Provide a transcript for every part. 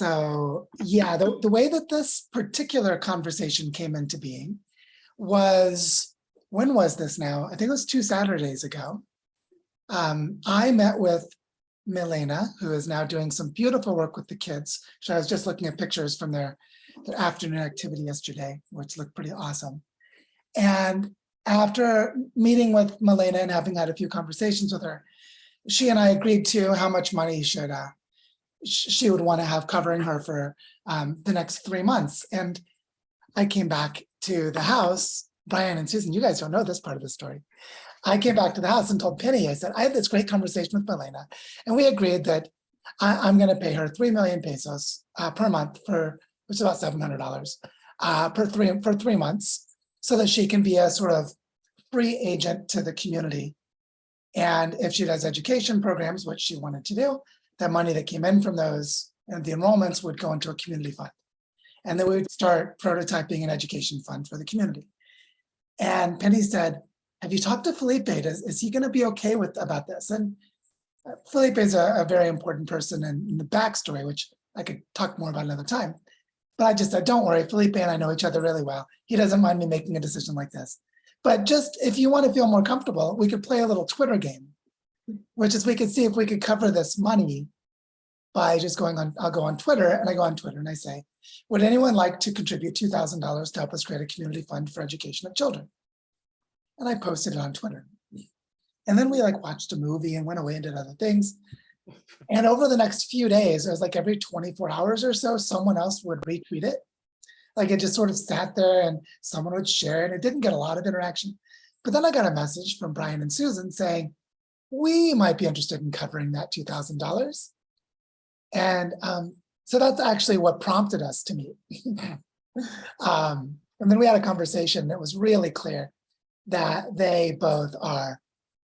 So yeah, the way that this particular conversation came into being was, when was this now? I think it was 2 Saturdays ago. I met with Milena, who is now doing some beautiful work with the kids. So I was just looking at pictures from their afternoon activity yesterday, which looked pretty awesome. And after meeting with Milena and having had a few conversations with her, she and I agreed to how much money she would want to have covering her for the next 3 months. And I came back to the house, Brian and Susan, you guys don't know this part of the story. I came back to the house and told Penny, I said, I had this great conversation with Milena, and we agreed that I'm going to pay her 3 million pesos per month which is about $700 for 3 months, so that she can be a sort of free agent to the community. And if she does education programs, which she wanted to do, that money that came in from those and the enrollments would go into a community fund. And then we would start prototyping an education fund for the community. And Penny said, have you talked to Felipe? Is he going to be okay about this? And Felipe is a very important person in the backstory, which I could talk more about another time. But I just said, don't worry, Felipe and I know each other really well. He doesn't mind me making a decision like this. But just if you want to feel more comfortable, we could play a little Twitter game, which is we could see if we could cover this money by just going on, I'll go on Twitter, and I go on Twitter and I say, would anyone like to contribute $2,000 to help us create a community fund for education of children? And I posted it on Twitter. And then we watched a movie and went away and did other things. And over the next few days, it was like every 24 hours or so, someone else would retweet it. It just sort of sat there and someone would share it. It didn't get a lot of interaction. But then I got a message from Brian and Susan saying, we might be interested in covering that $2,000. And so that's actually what prompted us to meet. And then we had a conversation that was really clear that they both are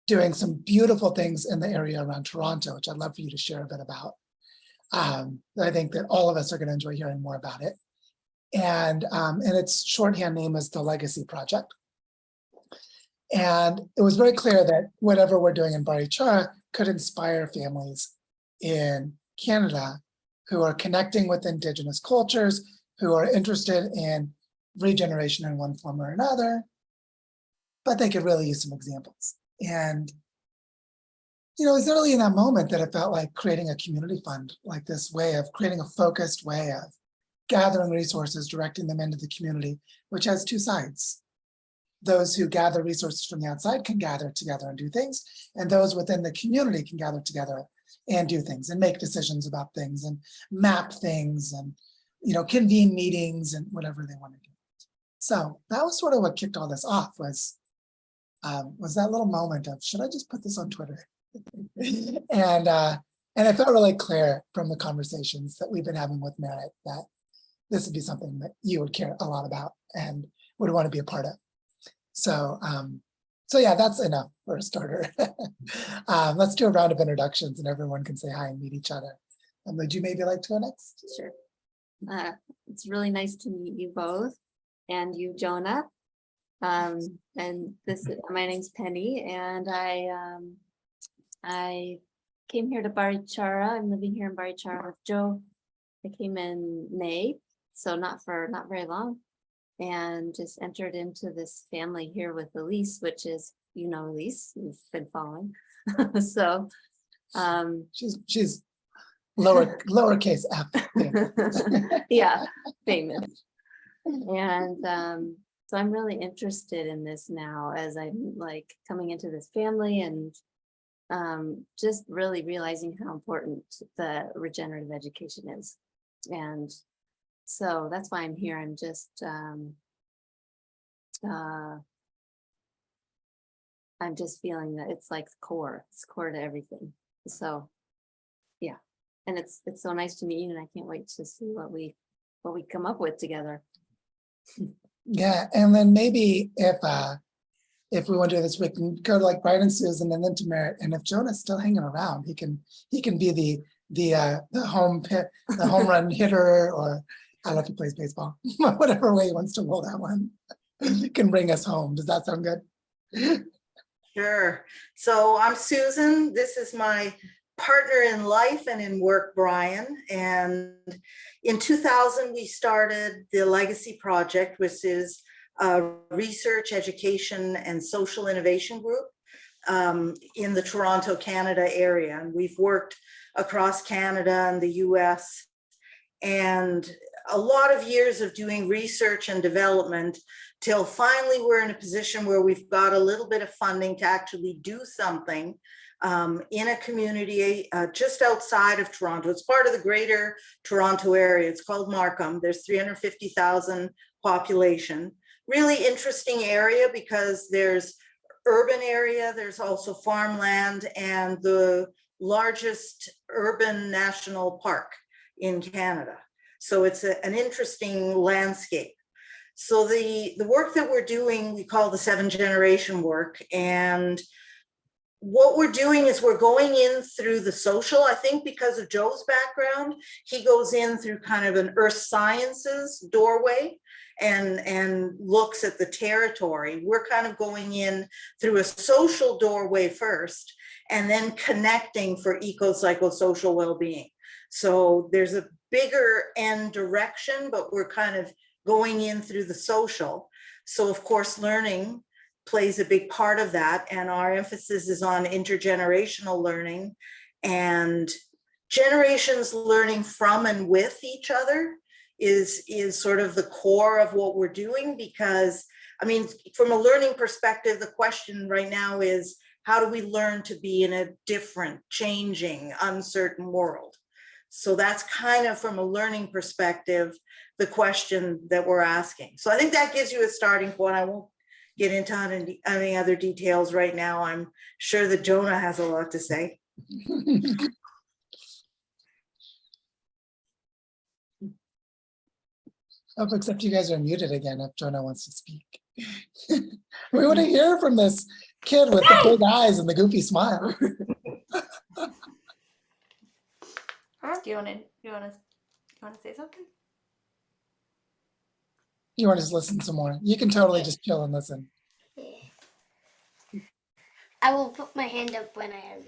doing some beautiful things in the area around Toronto, which I'd love for you to share a bit about. I think that all of us are going to enjoy hearing more about it. And its shorthand name is the Legacy Project. And it was very clear that whatever we're doing in Barichara could inspire families in Canada who are connecting with Indigenous cultures, who are interested in regeneration in one form or another, but they could really use some examples. And it was early in that moment that it felt like creating a community fund, like this way of creating a focused way of gathering resources, directing them into the community, which has 2 sides. Those who gather resources from the outside can gather together and do things, and those within the community can gather together and do things and make decisions about things and map things and convene meetings and whatever they want to do. So that was sort of what kicked all this off, was that little moment of, should I just put this on Twitter? And it felt really clear from the conversations that we've been having with Merit that this would be something that you would care a lot about and would want to be a part of. So yeah, that's enough for a starter. Let's do a round of introductions and everyone can say hi and meet each other. Would you maybe like to go next? Sure. It's really nice to meet you both, and you, Jonah. And my name's Penny, and I came here to Barichara. I'm living here in Barichara with Joe. I came in May, so not very long, and just entered into this family here with Elise, which is, Elise, you've been following. So she's lowercase f. Yeah, famous. And so I'm really interested in this now, as I'm coming into this family and just really realizing how important the regenerative education is. And so that's why I'm here. I'm just I'm just feeling that it's like it's core to everything. So yeah, and it's so nice to meet you, and I can't wait to see what we come up with together. Yeah, and then maybe if we want to do this, we can go to Brian and Susan and then to Merritt. And if Jonah's still hanging around, he can be the home run hitter, or I don't know if he plays baseball, whatever way he wants to roll that one. He can bring us home. Does that sound good? Sure. So I'm Susan. This is my partner in life and in work, Brian. And in 2000, we started the Legacy Project, which is a research, education, and social innovation group in the Toronto, Canada area. And we've worked across Canada and the US, and a lot of years of doing research and development till finally we're in a position where we've got a little bit of funding to actually do something in a community just outside of Toronto. It's part of the greater Toronto area. It's called Markham. There's 350,000 population. Really interesting area because there's urban area, there's also farmland, and the largest urban national park in Canada. So it's an interesting landscape. So the work that we're doing, we call the 7th generation work. And what we're doing is we're going in through the social. I think because of Joe's background, he goes in through kind of an earth sciences doorway and looks at the territory. We're kind of going in through a social doorway first, and then connecting for eco-psychosocial well-being. So there's a bigger end direction, but we're kind of going in through the social. So of course, learning plays a big part of that. And our emphasis is on intergenerational learning and generations learning from and with each other is sort of the core of what we're doing. Because, I mean, from a learning perspective, the question right now is, how do we learn to be in a different, changing, uncertain world? So that's kind of, from a learning perspective, the question that we're asking. So I think that gives you a starting point. I won't get into any other details right now. I'm sure that Jonah has a lot to say. Oh, except you guys are muted again if Jonah wants to speak. We want to hear from this kid with the big eyes and the goofy smile. Do you want to say something? You want to just listen some more? You can totally just chill and listen. I will put my hand up when I am.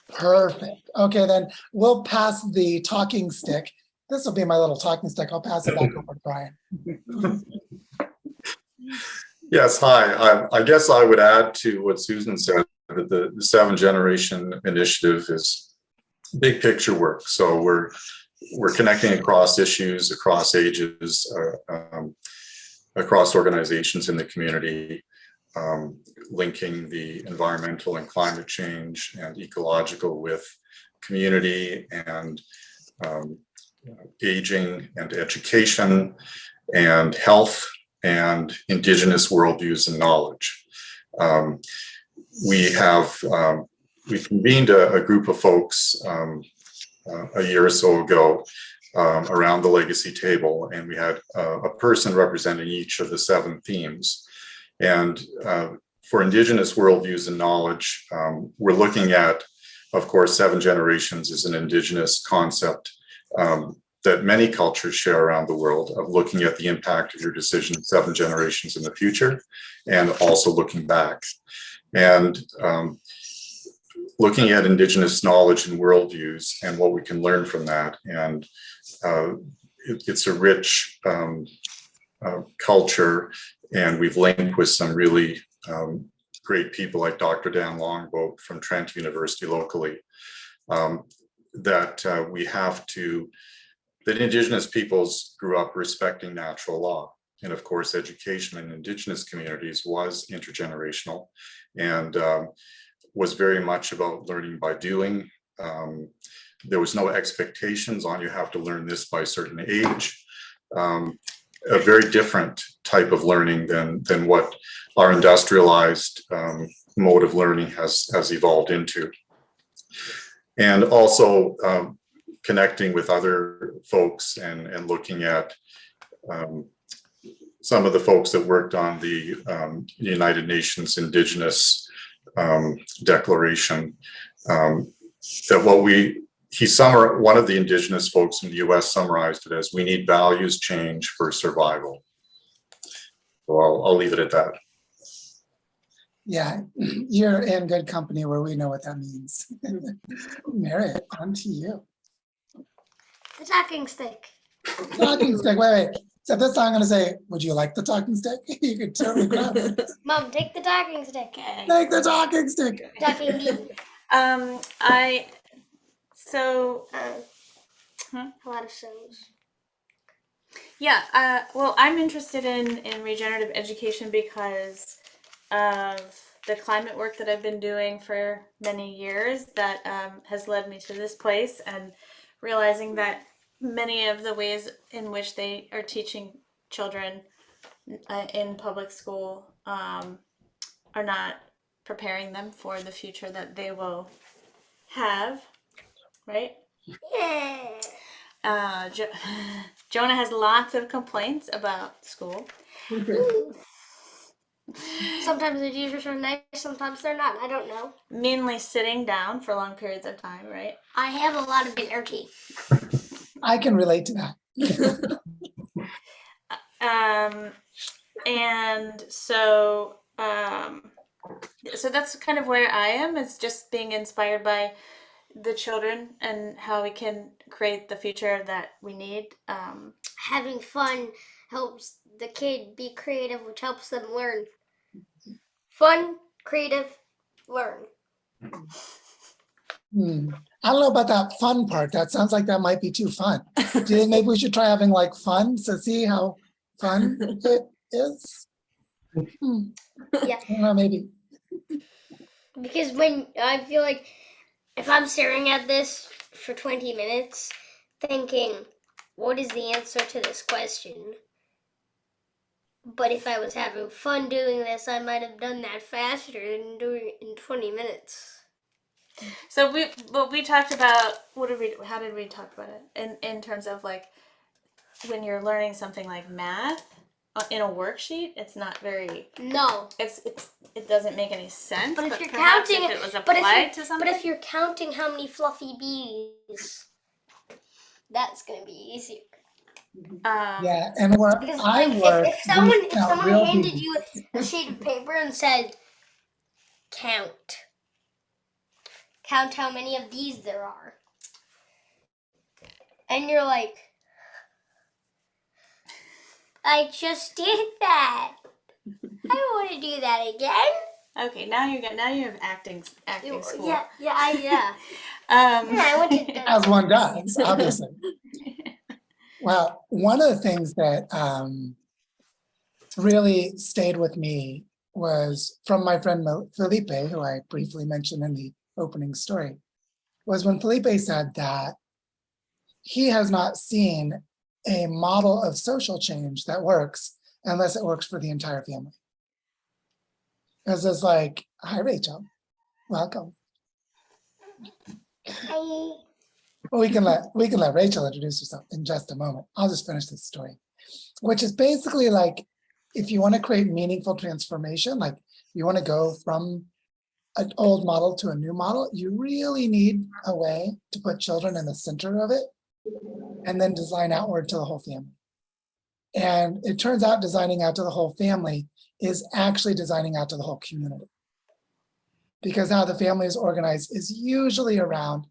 Perfect. Okay, then we'll pass the talking stick. This will be my little talking stick. I'll pass it back over to Brian. Yes, hi. I guess I would add to what Susan said, that the 7th generation initiative is big picture work. So we're connecting across issues, across ages, across organizations in the community, linking the environmental and climate change and ecological with community and aging and education and health and Indigenous worldviews and knowledge. We convened a group of folks a year or so ago around the legacy table, and we had a person representing each of the 7 themes. And for Indigenous worldviews and knowledge, we're looking at, of course, 7 generations is an Indigenous concept that many cultures share around the world, of looking at the impact of your decision 7 generations in the future, and also looking back. And looking at Indigenous knowledge and worldviews and what we can learn from that. And it's a rich culture, and we've linked with some really great people like Dr. Dan Longboat from Trent University locally, that we have to, that Indigenous peoples grew up respecting natural law. And of course, education in Indigenous communities was intergenerational and was very much about learning by doing. There was no expectations on you have to learn this by a certain age. A very different type of learning than what our industrialized mode of learning has evolved into. And also connecting with other folks and looking at some of the folks that worked on the United Nations Indigenous Declaration, that one of the Indigenous folks in the US summarized it as, we need values change for survival. So I'll leave it at that. Yeah, you're in good company where we know what that means. Merit, on to you. The talking stick. Talking stick, wait. So this time I'm gonna say, would you like the talking stick? You could totally grab it. Mom, take the talking stick. Okay. Take the talking stick. Talking bean. So A lot of shows. yeah, well, I'm interested in regenerative education because of the climate work that I've been doing for many years that has led me to this place, and realizing that many of the ways in which they are teaching children in public school are not preparing them for the future that they will have, right? Yeah. Jonah has lots of complaints about school. Sometimes the teachers are nice, sometimes they're not. I don't know. Mainly sitting down for long periods of time, right? I have a lot of energy. I can relate to that. And so so that's kind of where I am, is just being inspired by the children and how we can create the future that we need. Having fun helps the kid be creative, which helps them learn. Fun, creative, learn. I don't know about that fun part. That sounds like that might be too fun. Do you think maybe we should try having like fun to see how fun it is? Yeah. I don't know, maybe. Because when I feel like if I'm staring at this for 20 minutes thinking, what is the answer to this question? But if I was having fun doing this, I might have done that faster than doing it in 20 minutes. So we talked about, how did we talk about it in terms of like when you're learning something like math in a worksheet, it's not very, No. it doesn't make any sense. But if you're perhaps counting, if it was applied to something. but if you're counting how many fluffy bees, that's gonna be easier. Yeah, and where Because I like, work, if someone we count real handed bees. you a sheet of paper and said, count how many of these there are, and you're like, I just did that. I don't want to do that again. Okay, now you have acting school. Yeah. Yeah, I want to. As one does, obviously. Well, one of the things that really stayed with me was from my friend Felipe, who I briefly mentioned in the opening story, was when Felipe said that he has not seen a model of social change that works unless it works for the entire family. It's like, hi, Rachel, welcome. Hi. Well, we can let Rachel introduce herself in just a moment. I'll just finish this story, which is basically like, if you want to create meaningful transformation, like you want to go from an old model to a new model, you really need a way to put children in the center of it and then design outward to the whole family. And it turns out designing out to the whole family is actually designing out to the whole community. Because how the family is organized is usually around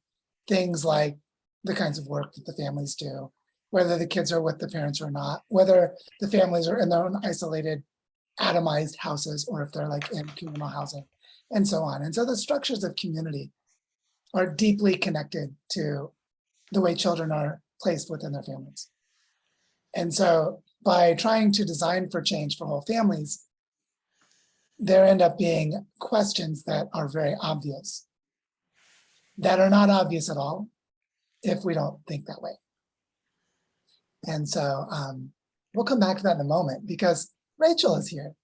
things like the kinds of work that the families do, whether the kids are with the parents or not, whether the families are in their own isolated, atomized houses, or if they're like in communal housing, and so on. And so the structures of community are deeply connected to the way children are placed within their families. And so by trying to design for change for whole families, there end up being questions that are very obvious, that are not obvious at all if we don't think that way. And so we'll come back to that in a moment because Rachel is here.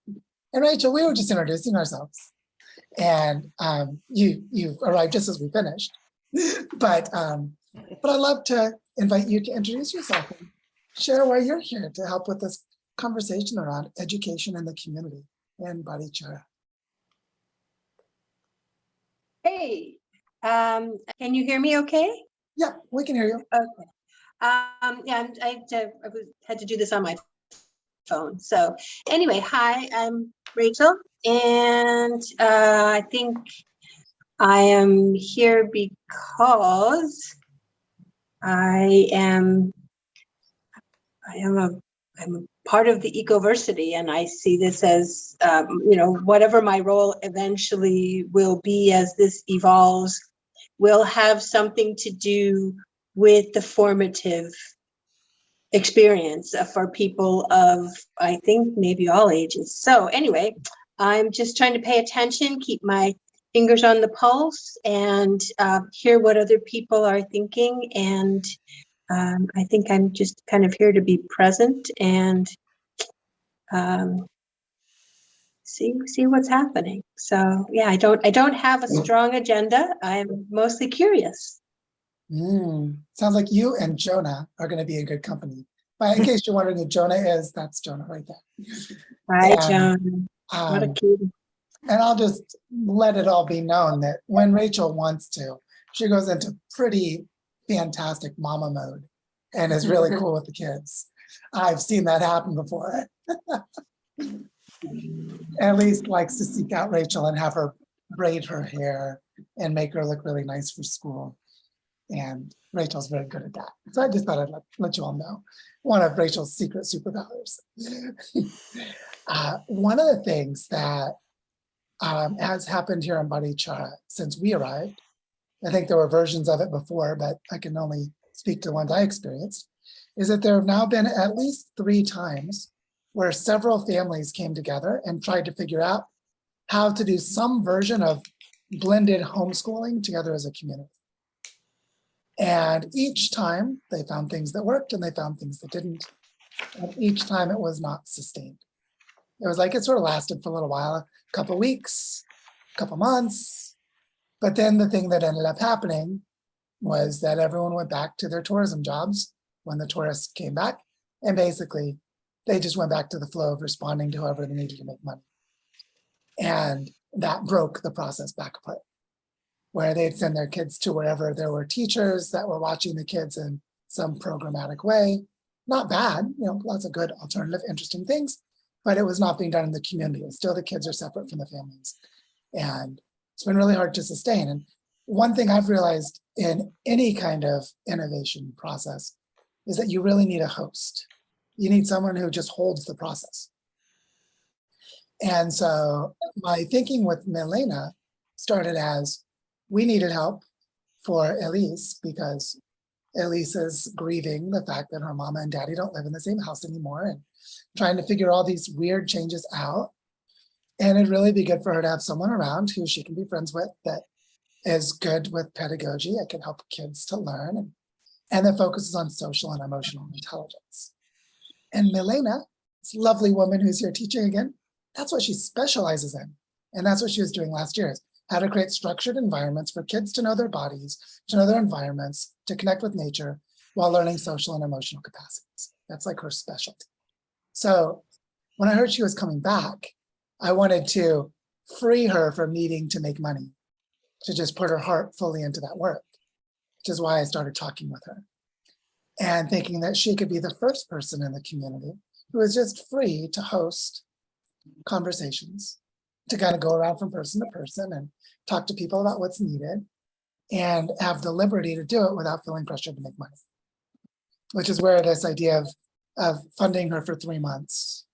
And Rachel, we were just introducing ourselves. And you arrived just as we finished. But I'd love to invite you to introduce yourself and share why you're here to help with this conversation around education in the community in Barichara. Hey, can you hear me okay? Yeah, we can hear you. Okay. Yeah, I had to do this on my phone. So anyway, hi, I'm Rachel, and I think I am here because I'm a part of the ecoversity, and I see this as, whatever my role eventually will be as this evolves, will have something to do with the formative experience for people of, I think, maybe all ages. So anyway, I'm just trying to pay attention, keep my fingers on the pulse, and hear what other people are thinking. And I think I'm just kind of here to be present and see what's happening. So yeah, I don't have a strong agenda. I'm mostly curious. Sounds like you and Jonah are going to be a good company. But in case you're wondering who Jonah is, that's Jonah right there. Hi, And, John. What a Um, cutie. and I'll just let it all be known that when Rachel wants to, she goes into pretty fantastic mama mode and is really cool with the kids. I've seen that happen before. At least likes to seek out Rachel and have her braid her hair and make her look really nice for school. And Rachel's very good at that. So I just thought I'd let you all know one of Rachel's secret superpowers. One of the things that has happened here in Barichara since we arrived, I think there were versions of it before, but I can only speak to the ones I experienced, is that there have now been at least 3 times where several families came together and tried to figure out how to do some version of blended homeschooling together as a community. And each time they found things that worked and they found things that didn't. And each time it was not sustained. It was like it sort of lasted for a little while, a couple weeks, a couple months. But then the thing that ended up happening was that everyone went back to their tourism jobs when the tourists came back. And basically, they just went back to the flow of responding to whoever they needed to make money. And that broke the process back apart, where they'd send their kids to wherever there were teachers that were watching the kids in some programmatic way. Not bad, lots of good alternative, interesting things, but it was not being done in the community. Still, the kids are separate from the families. And it's been really hard to sustain. And one thing I've realized in any kind of innovation process is that you really need a host. You need someone who just holds the process. And so my thinking with Milena started as, we needed help for Elise because Elise is grieving the fact that her mama and daddy don't live in the same house anymore and trying to figure all these weird changes out. And it'd really be good for her to have someone around who she can be friends with that is good with pedagogy, that can help kids to learn, and that focuses on social and emotional intelligence. And Milena, this lovely woman who's here teaching again, that's what she specializes in. And that's what she was doing last year, is how to create structured environments for kids to know their bodies, to know their environments, to connect with nature while learning social and emotional capacities. That's like her specialty. So when I heard she was coming back, I wanted to free her from needing to make money, to just put her heart fully into that work, which is why I started talking with her and thinking that she could be the first person in the community who is just free to host conversations, to kind of go around from person to person and talk to people about what's needed and have the liberty to do it without feeling pressured to make money, which is where this idea of funding her for 3 months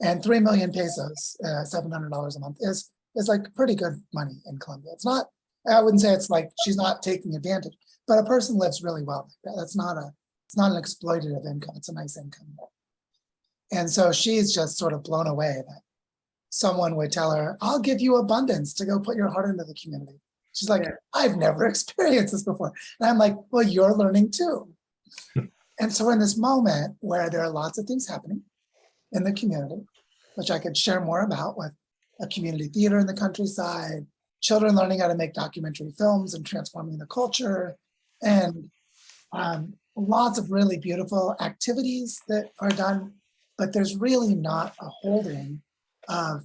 and 3 million pesos, $700 a month is like pretty good money in Colombia. It's not, I wouldn't say it's like she's not taking advantage, but a person lives really well. That's not it's not an exploitative income. It's a nice income. And so she's just sort of blown away that someone would tell her, I'll give you abundance to go put your heart into the community. She's like, I've never experienced this before. And I'm like, well, you're learning too. And so in this moment where there are lots of things happening in the community, which I could share more about with a community theater in the countryside, children learning how to make documentary films and transforming the culture, and lots of really beautiful activities that are done, but there's really not a holding of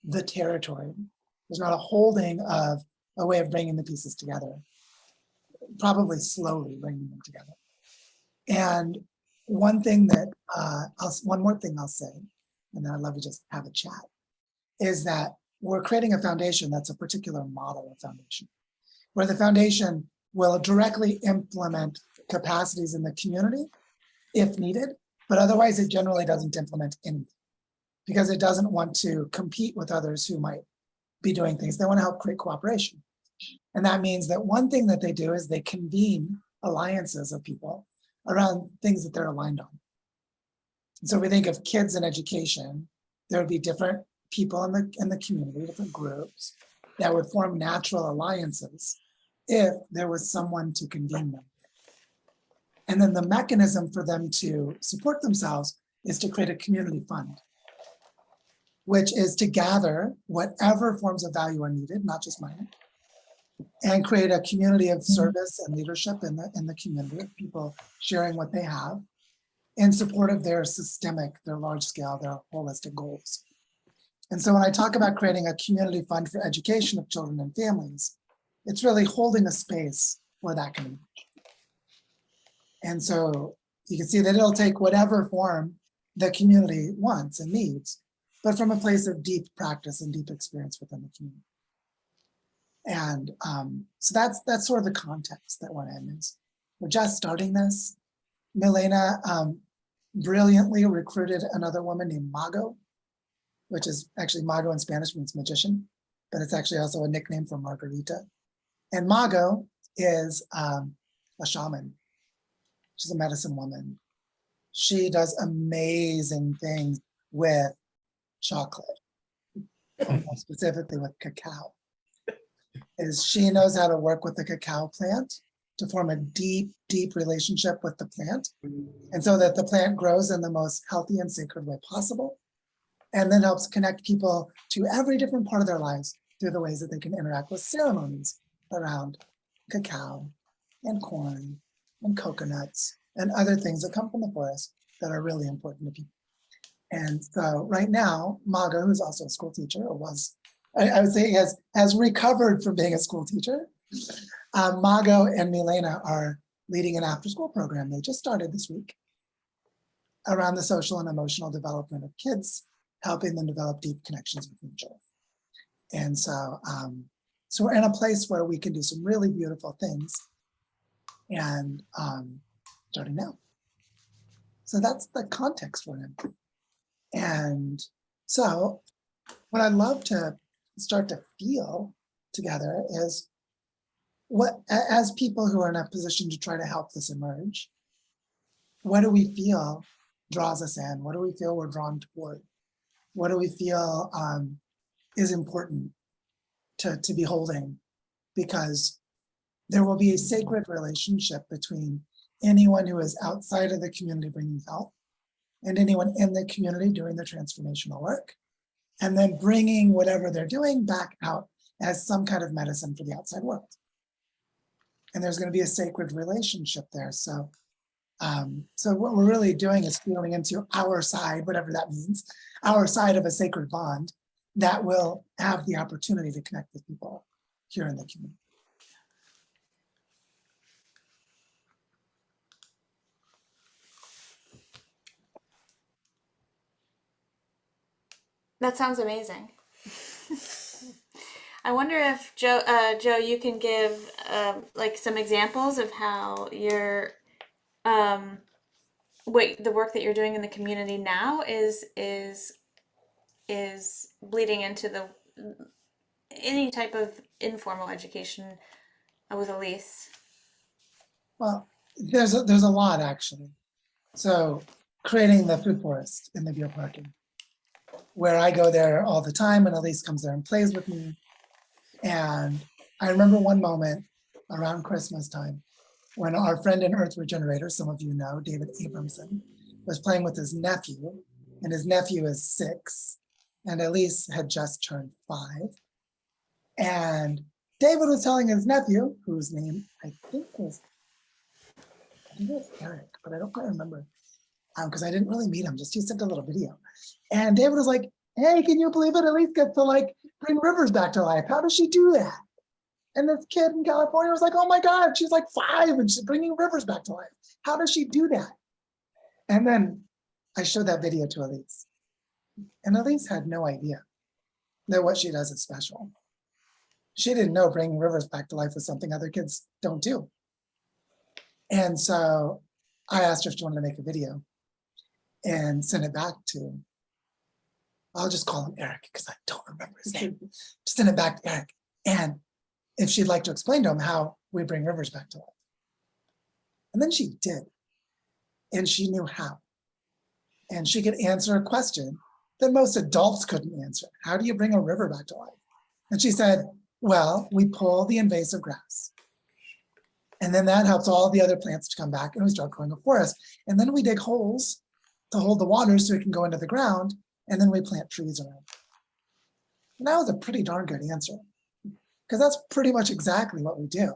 the territory. There's not a holding of a way of bringing the pieces together, probably slowly bringing them together. And one thing that, one more thing I'll say, and then I'd love to just have a chat, is that we're creating a foundation that's a particular model of foundation, where the foundation will directly implement capacities in the community if needed, but otherwise it generally doesn't implement anything because it doesn't want to compete with others who might be doing things. They want to help create cooperation. And that means that one thing that they do is they convene alliances of people around things that they're aligned on. And so we think of kids in education, there would be different people in the community, different groups that would form natural alliances if there was someone to convene them. And then the mechanism for them to support themselves is to create a community fund, which is to gather whatever forms of value are needed, not just money, and create a community of service and leadership in the community of people sharing what they have in support of their systemic, their large scale, their holistic goals. And so when I talk about creating a community fund for education of children and families, it's really holding a space where that can emerge. And so you can see that it'll take whatever form the community wants and needs, but from a place of deep practice and deep experience within the community. And so that's sort of the context that we're in. Is we're just starting this. Milena brilliantly recruited another woman named Mago, which is actually Mago in Spanish means magician, but it's actually also a nickname for Margarita. And Mago is a shaman. She's a medicine woman. She does amazing things with chocolate, specifically with cacao. Is she knows how to work with the cacao plant to form a deep, deep relationship with the plant. And so that the plant grows in the most healthy and sacred way possible. And then helps connect people to every different part of their lives through the ways that they can interact with ceremonies around cacao and corn and coconuts and other things that come from the forest that are really important to people. And so right now, Mago, who's also a school teacher, or was, I would say has recovered from being a school teacher. Mago and Milena are leading an after-school program. They just started this week around the social and emotional development of kids, helping them develop deep connections with each other. And so, so we're in a place where we can do some really beautiful things, and starting now. So that's the context we're in. And so what I'd love to start to feel together is what, as people who are in a position to try to help this emerge, what do we feel draws us in? What do we feel we're drawn toward? What do we feel is important to be holding? Because there will be a sacred relationship between anyone who is outside of the community bringing health and anyone in the community doing the transformational work, and then bringing whatever they're doing back out as some kind of medicine for the outside world. And there's going to be a sacred relationship there. So, so what we're really doing is feeling into our side, whatever that means, our side of a sacred bond that will have the opportunity to connect with people here in the community. That sounds amazing. I wonder if Joe, you can give like some examples of how your the work that you're doing in the community now is bleeding into any type of informal education with Elise. Well, there's a lot actually. So creating the food forest in the bioparking, where I go there all the time and Elise comes there and plays with me. And I remember one moment around Christmas time when our friend in Earth Regenerator, some of you know, David Abramson, was playing with his nephew, and his nephew is 6, and Elise had just turned 5. And David was telling his nephew, whose name I think was Eric, but I don't quite remember, because I didn't really meet him, just he sent a little video. And David was like, hey, can you believe it? Elise gets to like bring rivers back to life. How does she do that? And this kid in California was like, oh my God, she's like 5 and she's bringing rivers back to life. How does she do that? And then I showed that video to Elise. And Elise had no idea that what she does is special. She didn't know bringing rivers back to life was something other kids don't do. And so I asked her if she wanted to make a video and send it back to, I'll just call him Eric because I don't remember his name. Just send it back to Eric. And if she'd like to explain to him how we bring rivers back to life. And then she did. And she knew how. And she could answer a question that most adults couldn't answer. How do you bring a river back to life? And she said, well, we pull the invasive grass. And then that helps all the other plants to come back and we start growing a forest. And then we dig holes to hold the water so it can go into the ground. And then we plant trees around. And that was a pretty darn good answer because that's pretty much exactly what we do.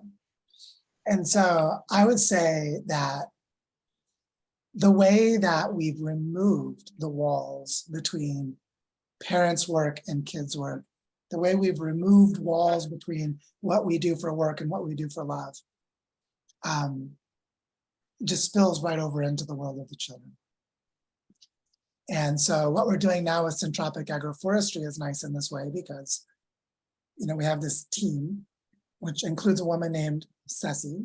And so I would say that the way that we've removed the walls between parents' work and kids' work, the way we've removed walls between what we do for work and what we do for love, just spills right over into the world of the children. And so what we're doing now with syntropic agroforestry is nice in this way because, you know, we have this team, which includes a woman named Ceci,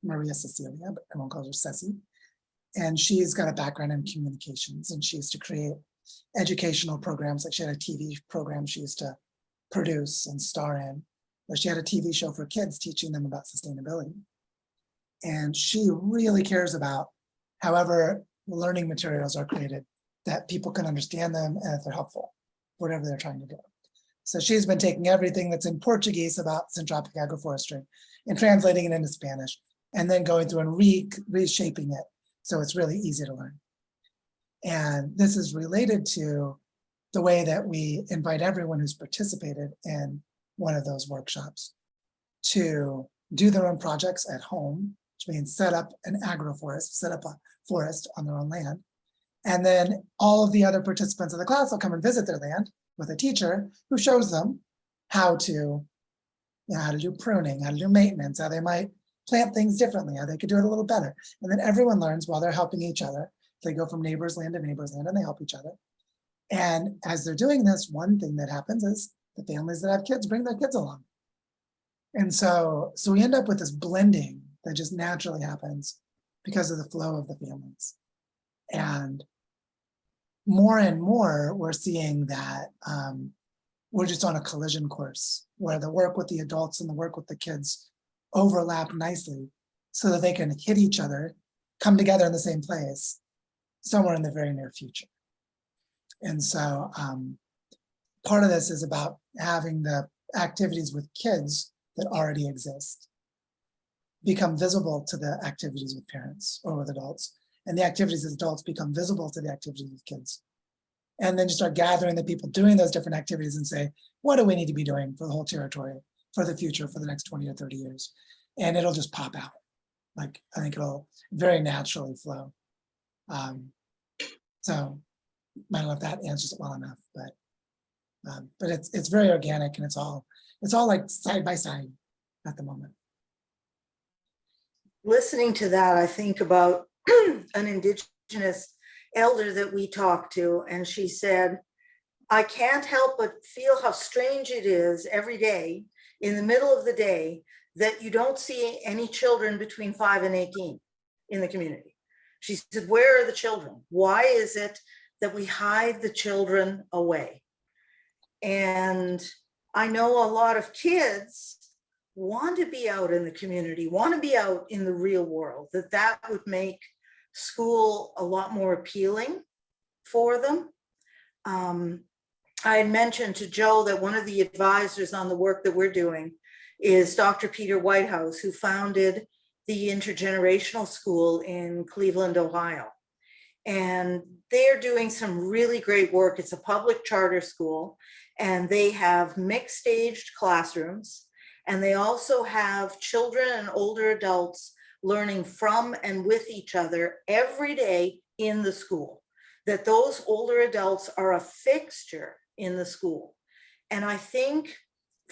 Maria Cecilia, but everyone calls her Ceci. And she's got a background in communications and she used to create educational programs. Like she had a TV program she used to produce and star in, or she had a TV show for kids teaching them about sustainability. And she really cares about however learning materials are created, that people can understand them and if they're helpful, whatever they're trying to do. So she's been taking everything that's in Portuguese about syntropic agroforestry and translating it into Spanish, and then going through and reshaping it so it's really easy to learn. And this is related to the way that we invite everyone who's participated in one of those workshops to do their own projects at home, which means set up an agroforest, set up a forest on their own land. And then all of the other participants of the class will come and visit their land with a teacher who shows them how to, you know, how to do pruning, how to do maintenance, how they might plant things differently, how they could do it a little better. And then everyone learns while they're helping each other. They go from neighbor's land to neighbor's land and they help each other. And as they're doing this, one thing that happens is the families that have kids bring their kids along. And so we end up with this blending that just naturally happens because of the flow of the families. And more, we're seeing that we're just on a collision course where the work with the adults and the work with the kids overlap nicely so that they can hit each other, come together in the same place somewhere in the very near future. And so part of this is about having the activities with kids that already exist become visible to the activities with parents or with adults, and the activities as adults become visible to the activities with kids. And then you start gathering the people doing those different activities and say, what do we need to be doing for the whole territory, for the future, for the next 20 or 30 years? And it'll just pop out. Like, I think it'll very naturally flow. So I don't know if that answers it well enough, but it's very organic and it's all like side by side at the moment. Listening to that, I think about an Indigenous elder that we talked to, and she said, I can't help but feel how strange it is every day in the middle of the day that you don't see any children between 5 and 18 in the community. She said, where are the children? Why is it that we hide the children away? And I know a lot of kids want to be out in the community, want to be out in the real world, that would make school a lot more appealing for them. I had mentioned to Joe that one of the advisors on the work that we're doing is Dr. Peter Whitehouse, who founded the Intergenerational School in Cleveland, Ohio. And they're doing some really great work. It's a public charter school, and they have mixed-aged classrooms. And they also have children and older adults learning from and with each other every day in the school, that those older adults are a fixture in the school. And I think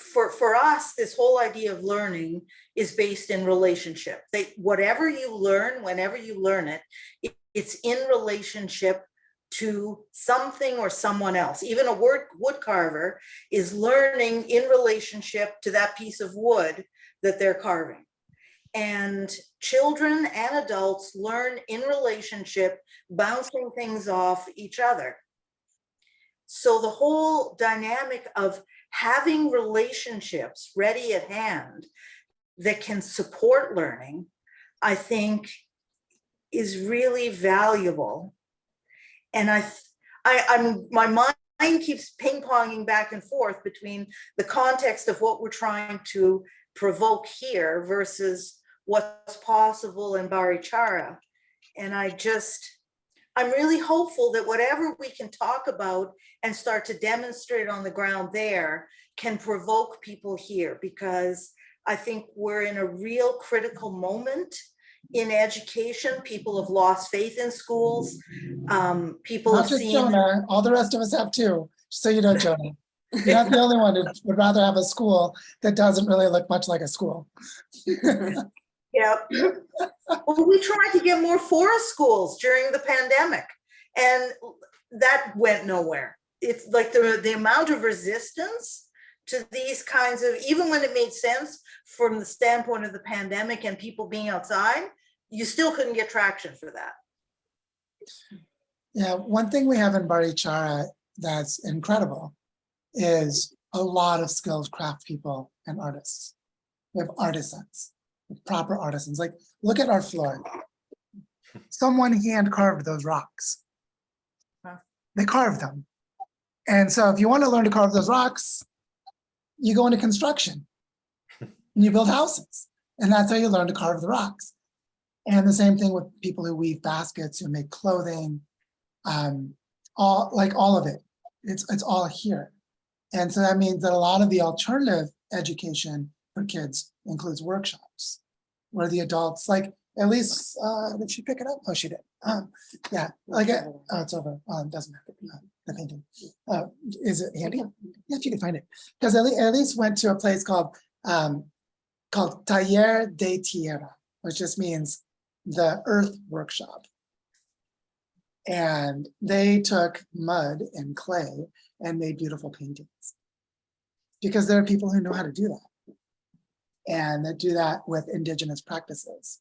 for us, this whole idea of learning is based in relationship. Whatever you learn, whenever you learn it, it's in relationship to something or someone else. Even a wood carver is learning in relationship to that piece of wood that they're carving. And children and adults learn in relationship, bouncing things off each other. So the whole dynamic of having relationships ready at hand that can support learning, I think, is really valuable. And my mind keeps ping-ponging back and forth between the context of what we're trying to provoke here versus what's possible in Barichara. And I'm really hopeful that whatever we can talk about and start to demonstrate on the ground there can provoke people here, because I think we're in a real critical moment in education. People have lost faith in schools. People Not have just seen. Jonah, all the rest of us have too, just so you know, Jonah. You're not the only one who would rather have a school that doesn't really look much like a school. Yeah. Well, we tried to get more forest schools during the pandemic, and that went nowhere. It's like the amount of resistance to these kinds of, even when it made sense from the standpoint of the pandemic and people being outside, you still couldn't get traction for that. Yeah, one thing we have in Barichara that's incredible is a lot of skilled craft people and artists. We have artisans, proper artisans. Like, look at our floor. Someone hand carved those rocks. Huh. They carved them. And so if you want to learn to carve those rocks, you go into construction and you build houses. And that's how you learn to carve the rocks. And the same thing with people who weave baskets, who make clothing, all of it. It's all here. And so that means that a lot of the alternative education for kids includes workshops where the adults, like, at least, did she pick it up? Oh, she did. Yeah, like, oh, it's over. It doesn't matter. The painting. Is it handy? Yeah, if you can find it. Because at least went to a place called Taller de Tierra, which just means the earth workshop. And they took mud and clay and made beautiful paintings. Because there are people who know how to do that. And that do that with indigenous practices.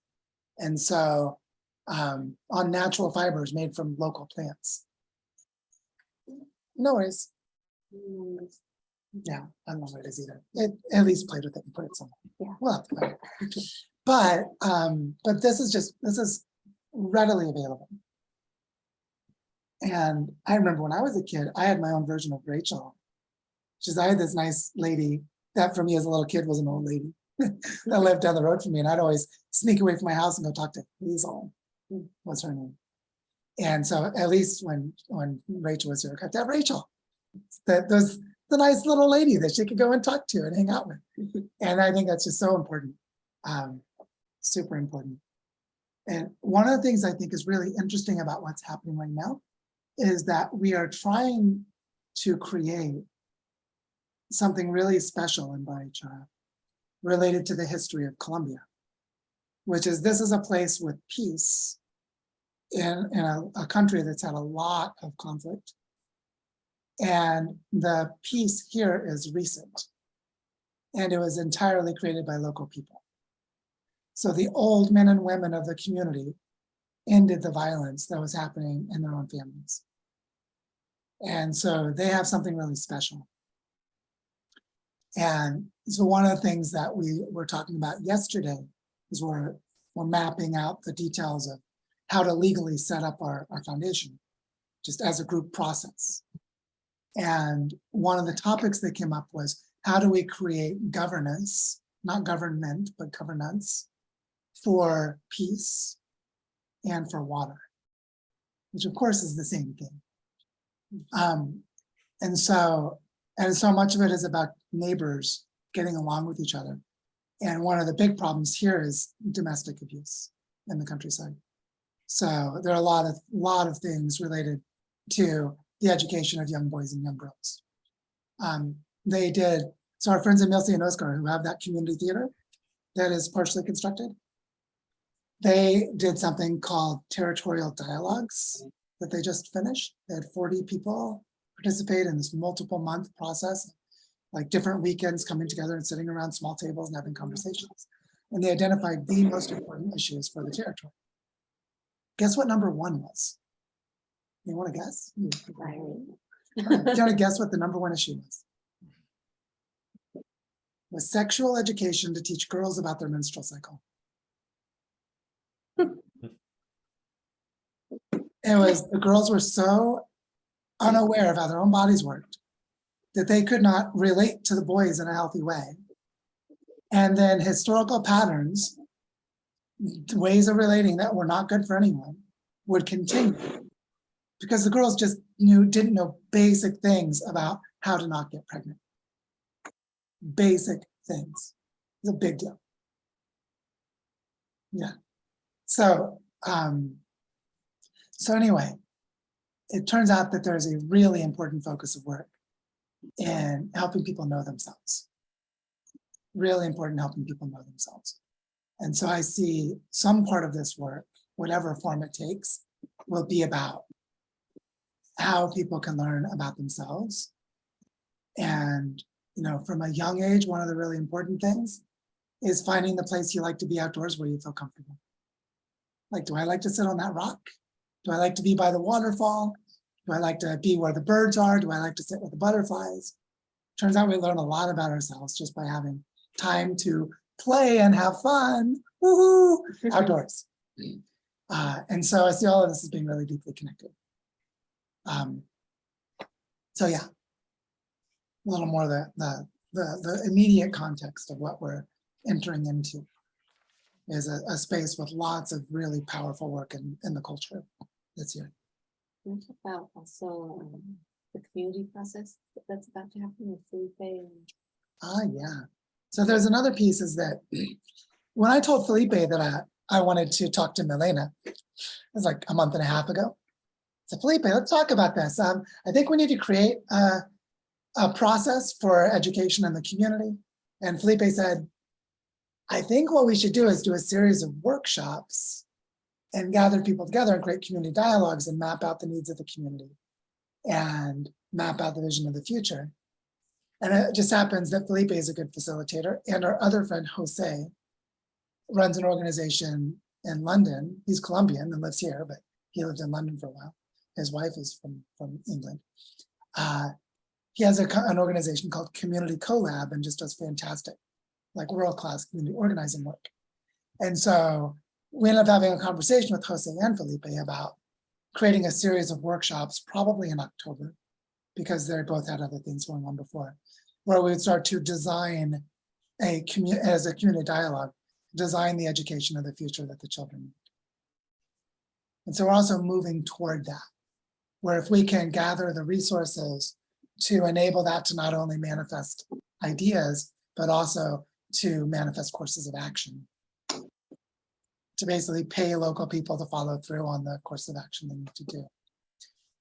And so on natural fibers made from local plants. No worries. Yeah, I don't know what it is either. It at least played with it and put it somewhere. Yeah. Well, but this is readily available. And I remember when I was a kid, I had my own version of Rachel. I had this nice lady that for me as a little kid was an old lady that lived down the road from me. And I'd always sneak away from my house and go talk to Hazel. What's her name? And so at least when Rachel was here, I got to have Rachel. That was the nice little lady that she could go and talk to and hang out with. And I think that's just so important. Super important. And one of the things I think is really interesting about what's happening right now is that we are trying to create something really special in Barichara related to the history of Colombia, which is this is a place with peace in a country that's had a lot of conflict. And the peace here is recent. And it was entirely created by local people. So the old men and women of the community ended the violence that was happening in their own families. And so they have something really special. And so one of the things that we were talking about yesterday is we're mapping out the details of how to legally set up our foundation, just as a group process. And one of the topics that came up was, how do we create governance, not government, but governance for peace and for water, which of course is the same thing. And so much of it is about neighbors getting along with each other. And one of the big problems here is domestic abuse in the countryside. So there are a lot of things related to the education of young boys and young girls. They did So our friends in Milsi and Oscar who have that community theater that is partially constructed, they did something called territorial dialogues that they just finished. They had 40 people participate in this multiple month process, like different weekends coming together and sitting around small tables and having conversations. And they identified the most important issues for the territory. Guess what number one was? You want to guess? Do you want to guess what the number one issue was? Was sexual education to teach girls about their menstrual cycle. It was, the girls were so unaware of how their own bodies worked that they could not relate to the boys in a healthy way. And then historical patterns, ways of relating that were not good for anyone, would continue because the girls just didn't know basic things about how to not get pregnant. Basic things. It's a big deal. Yeah. So, so anyway, it turns out that there's a really important focus of work in helping people know themselves. Really important helping people know themselves. And so I see some part of this work, whatever form it takes, will be about how people can learn about themselves. And, from a young age, one of the really important things is finding the place you like to be outdoors where you feel comfortable. Like, do I like to sit on that rock? Do I like to be by the waterfall? Do I like to be where the birds are? Do I like to sit with the butterflies? Turns out we learn a lot about ourselves just by having time to play and have fun, woohoo, outdoors. And so I see all of this as being really deeply connected. So yeah, a little more the immediate context of what we're entering into is a space with lots of really powerful work in the culture that's here. Can we talk about also the community process that's about to happen with Felipe? Yeah. So there's another piece is that when I told Felipe that I wanted to talk to Milena, it was like a month and a half ago. So Felipe, let's talk about this. I think we need to create a process for education in the community. And Felipe said, I think what we should do is do a series of workshops and gather people together and create community dialogues and map out the needs of the community and map out the vision of the future. And it just happens that Felipe is a good facilitator, and our other friend, Jose, runs an organization in London. He's Colombian and lives here, but he lived in London for a while. His wife is from England. He has an organization called Community Collab and just does fantastic, like world-class community organizing work. And so we ended up having a conversation with Jose and Felipe about creating a series of workshops, probably in October, because they both had other things going on before, where we would start to design as a community dialogue, design the education of the future that the children need. And so we're also moving toward that, where if we can gather the resources to enable that to not only manifest ideas, but also to manifest courses of action, to basically pay local people to follow through on the course of action they need to do,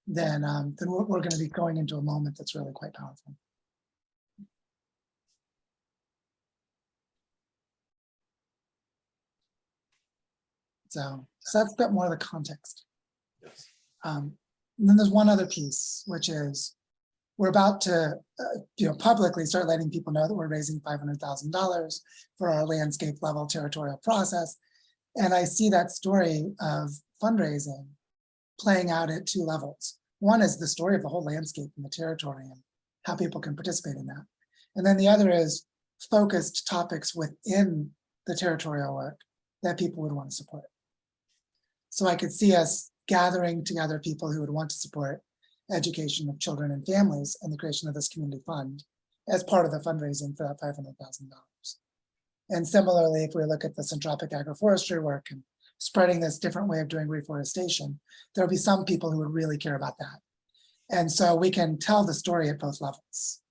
then we're going to be going into a moment that's really quite powerful. So that's a bit more of the context. Yes. And then there's one other piece, which is we're about to publicly start letting people know that we're raising $500,000 for our landscape level territorial process. And I see that story of fundraising playing out at two levels. One is the story of the whole landscape in the territory and how people can participate in that. And then the other is focused topics within the territorial work that people would want to support. So I could see us gathering together people who would want to support education of children and families and the creation of this community fund as part of the fundraising for that $500,000. And similarly, if we look at the syntropic agroforestry work and spreading this different way of doing reforestation, there'll be some people who would really care about that. And so we can tell the story at both levels,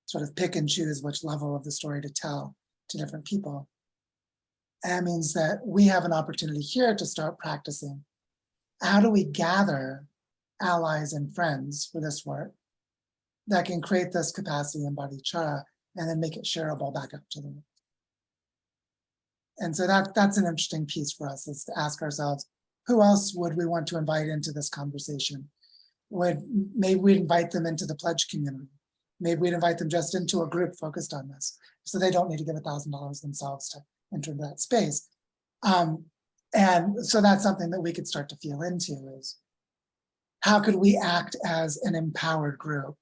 sort of pick and choose which level of the story to tell to different people. And that means that we have an opportunity here to start practicing. How do we gather allies and friends for this work that can create this capacity in Barichara and then make it shareable back up to the world. And so that's an interesting piece for us, is to ask ourselves, who else would we want to invite into this conversation? Maybe we'd invite them into the pledge community. Maybe we'd invite them just into a group focused on this, so they don't need to give $1,000 themselves to enter that space. And so that's something that we could start to feel into, is how could we act as an empowered group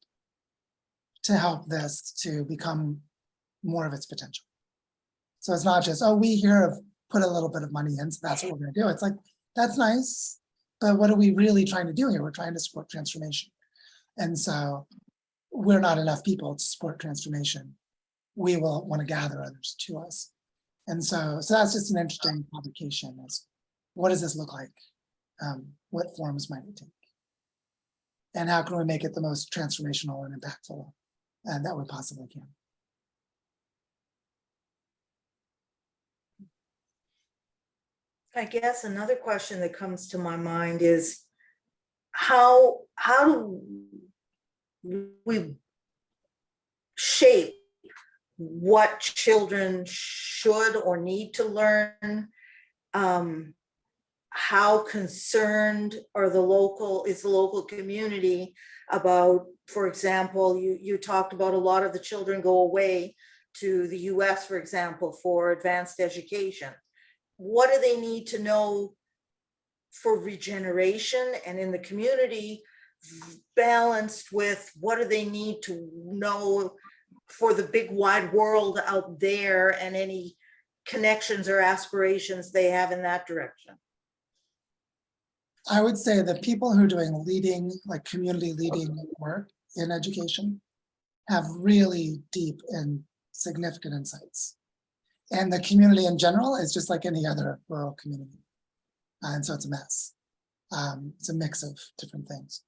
to help this to become more of its potential. So it's not just, oh, we here have put a little bit of money in, so that's what we're gonna do. It's like, that's nice, but what are we really trying to do here? We're trying to support transformation. And so we're not enough people to support transformation. We will want to gather others to us. And so that's just an interesting publication, is what does this look like? What forms might it take? And how can we make it the most transformational and impactful that we possibly can? I guess another question that comes to my mind is how do we shape what children should or need to learn? How concerned are is the local community about, for example, you talked about a lot of the children go away to the US, for example, for advanced education. What do they need to know for regeneration and in the community, balanced with what do they need to know for the big wide world out there, and any connections or aspirations they have in that direction? I would say that people who are doing leading, like community leading work in education, have really deep and significant insights. And the community in general is just like any other rural community. And so it's a mess. It's a mix of different things,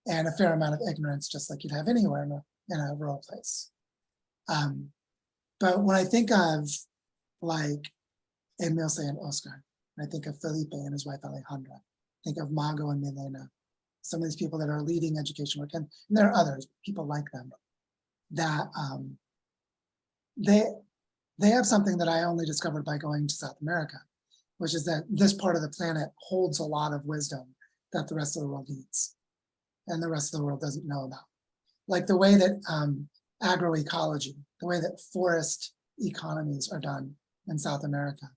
and a fair amount of ignorance, just like you'd have anywhere in a rural place. But when I think of like Emilce and Oscar, I think of Felipe and his wife Alejandra, think of Mago and Milena, some of these people that are leading education work, and there are others, people like them, that they have something that I only discovered by going to South America, which is that this part of the planet holds a lot of wisdom that the rest of the world needs, and the rest of the world doesn't know about. Like the way that agroecology, the way that forest economies are done in South America,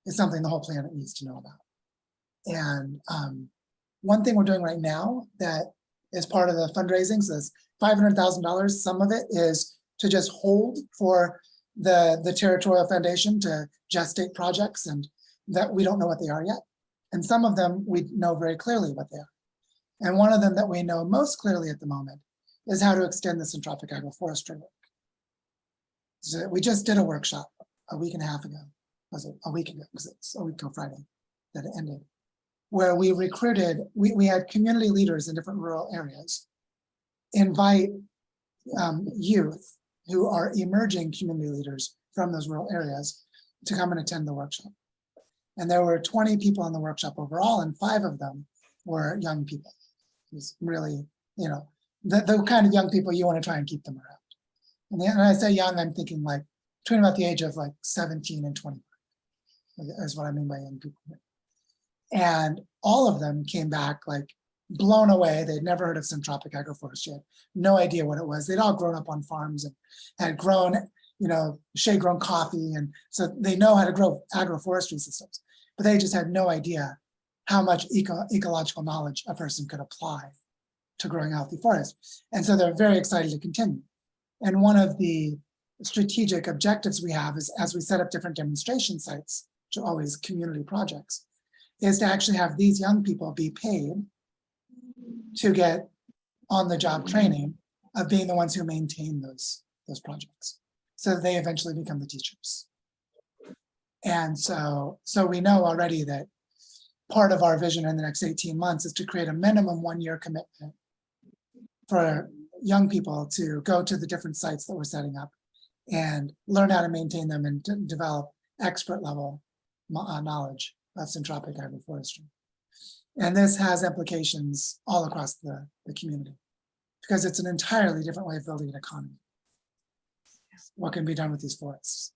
is something the whole planet needs to know about. And one thing we're doing right now that is part of the fundraising, so it's $500,000, some of it is to just hold for the territorial foundation to gestate projects, and that we don't know what they are yet. And some of them we know very clearly what they are. And one of them that we know most clearly at the moment is how to extend the centropic agroforestry work. So we just did a workshop a week and a half ago, was it a week ago? Because it's a week ago Friday that it ended, where we recruited, we had community leaders in different rural areas invite youth who are emerging community leaders from those rural areas to come and attend the workshop. And there were 20 people in the workshop overall, and 5 of them were young people. It was really, the kind of young people you want to try and keep them around. And when I say young, I'm thinking like between about the age of like 17 and 25 is what I mean by young people. And all of them came back like blown away. They'd never heard of centropic agroforestry, had no idea what it was. They'd all grown up on farms and had grown, shade grown coffee. And so they know how to grow agroforestry systems, but they just had no idea how much ecological knowledge a person could apply to growing healthy forests. And so they're very excited to continue. And one of the strategic objectives we have is, as we set up different demonstration sites, which are always community projects, is to actually have these young people be paid to get on-the-job training of being the ones who maintain those projects, so that they eventually become the teachers. And so we know already that part of our vision in the next 18 months is to create a minimum 1-year commitment for young people to go to the different sites that we're setting up and learn how to maintain them and develop expert level knowledge of centropic agroforestry. And this has implications all across the community, because it's an entirely different way of building an economy. what can be done with these forests.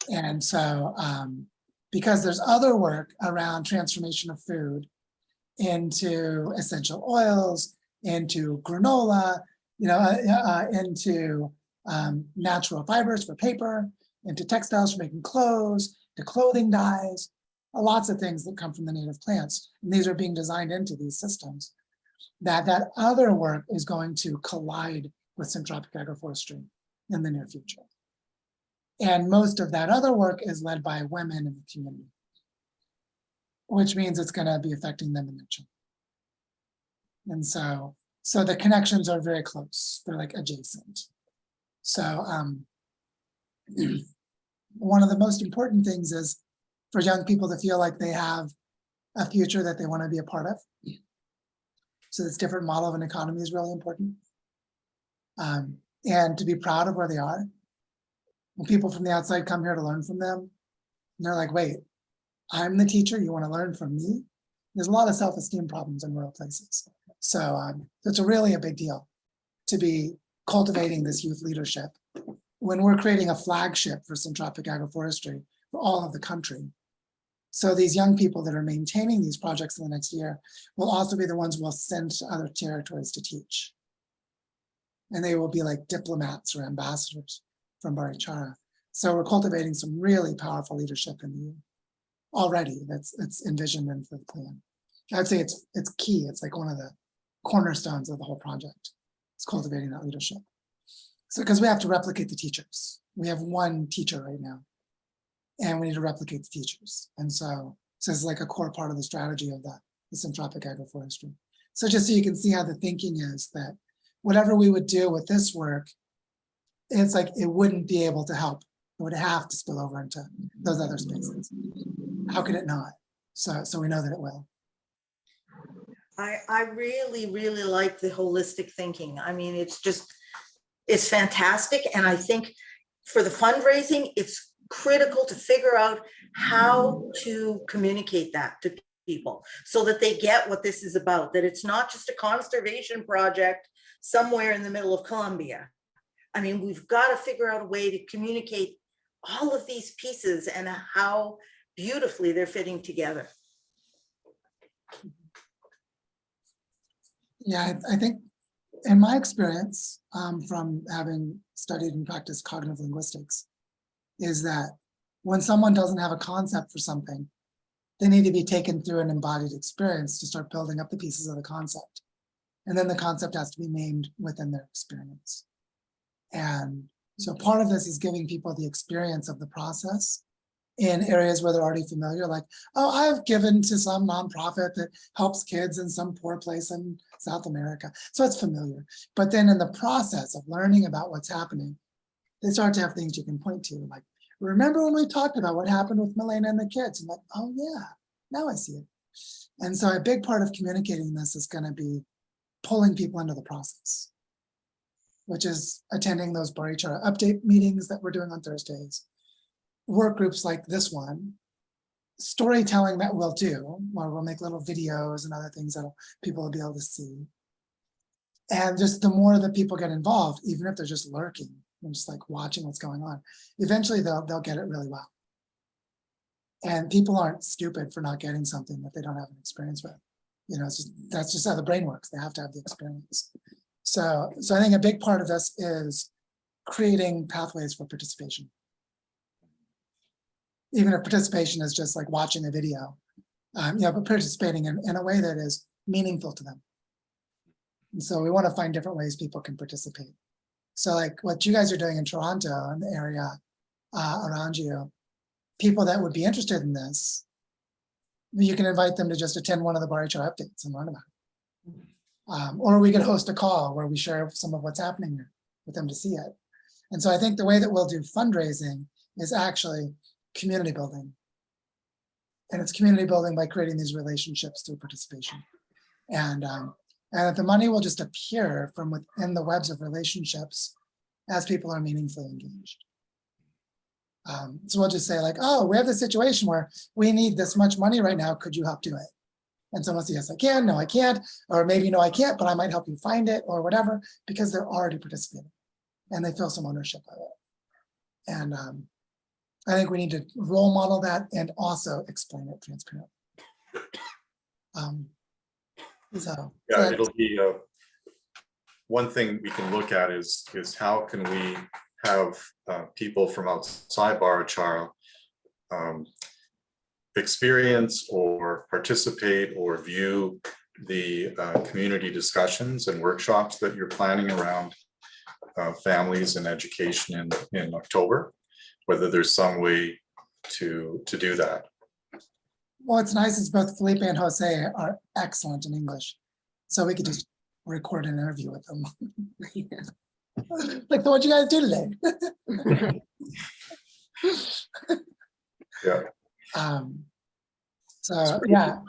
And so, because there's other work around transformation of food into essential oils, into granola, into natural fibers for paper, into textiles for making clothes, to clothing dyes, lots of things that come from the native plants. And these are being designed into these systems. That other work is going to collide with syntropic agroforestry in the near future. And most of that other work is led by women in the community, which means it's going to be affecting them and their children. And so the connections are very close. They're like adjacent. So one of the most important things is for young people to feel like they have a future that they want to be a part of. So this different model of an economy is really important. And to be proud of where they are. When people from the outside come here to learn from them, and they're like, wait, I'm the teacher, you want to learn from me? There's a lot of self-esteem problems in rural places. So it's really a big deal to be cultivating this youth leadership when we're creating a flagship for syntropic agroforestry for all of the country. So these young people that are maintaining these projects in the next year will also be the ones we'll send to other territories to teach. And they will be like diplomats or ambassadors from Barichara. So we're cultivating some really powerful leadership in the youth already. That's envisioned into the plan. I'd say it's key. It's like one of the cornerstones of the whole project. It's cultivating that leadership. So because we have to replicate the teachers. We have one teacher right now, and we need to replicate the teachers. And so it's like a core part of the strategy of the syntropic agroforestry. So just so you can see how the thinking is that whatever we would do with this work, it's like it wouldn't be able to help. It would have to spill over into those other spaces. How could it not? So we know that it will. I really, really like the holistic thinking. I mean, it's fantastic. And I think for the fundraising, it's critical to figure out how to communicate that to people so that they get what this is about, that it's not just a conservation project somewhere in the middle of Colombia. I mean, we've got to figure out a way to communicate all of these pieces and how beautifully they're fitting together. Yeah, I think in my experience from having studied and practiced cognitive linguistics is that when someone doesn't have a concept for something, they need to be taken through an embodied experience to start building up the pieces of the concept. And then the concept has to be named within their experience. And so part of this is giving people the experience of the process in areas where they're already familiar, like, oh, I've given to some nonprofit that helps kids in some poor place in South America. So it's familiar. But then in the process of learning about what's happening, they start to have things you can point to, like, remember when we talked about what happened with Milena and the kids? And like, oh yeah, now I see it. And so a big part of communicating this is going to be pulling people into the process, which is attending those Barichara update meetings that we're doing on Thursdays, work groups like this one, storytelling that we'll do, where we'll make little videos and other things that people will be able to see. And just the more that people get involved, even if they're just lurking and just like watching what's going on, eventually they'll get it really well. And people aren't stupid for not getting something that they don't have an experience with. You know, that's just how the brain works. They have to have the experience. So I think a big part of this is creating pathways for participation. Even if participation is just like watching a video, but participating in a way that is meaningful to them. And so we want to find different ways people can participate. So like what you guys are doing in Toronto and the area around you, people that would be interested in this, you can invite them to just attend one of the Barichara updates and learn about it. Or we could host a call where we share some of what's happening here with them to see it. And so I think the way that we'll do fundraising is actually community building. And it's community building by creating these relationships through participation. And that the money will just appear from within the webs of relationships as people are meaningfully engaged. So we'll just say like, oh, we have this situation where we need this much money right now. Could you help do it? And someone says, yes, I can. No, I can't. Or maybe, no, I can't, but I might help you find it or whatever, because they're already participating. and they feel some ownership of it. And I think we need to role model that and also explain it transparently. Yeah, it'll be one thing we can look at is how can we have people from outside Barichara experience or participate or view the community discussions and workshops that you're planning around families and education in October, whether there's some way to do that. What's nice is both Felipe and Jose are excellent in English, so we could just record an interview with them. Like, what you guys do today? Yeah. So yeah.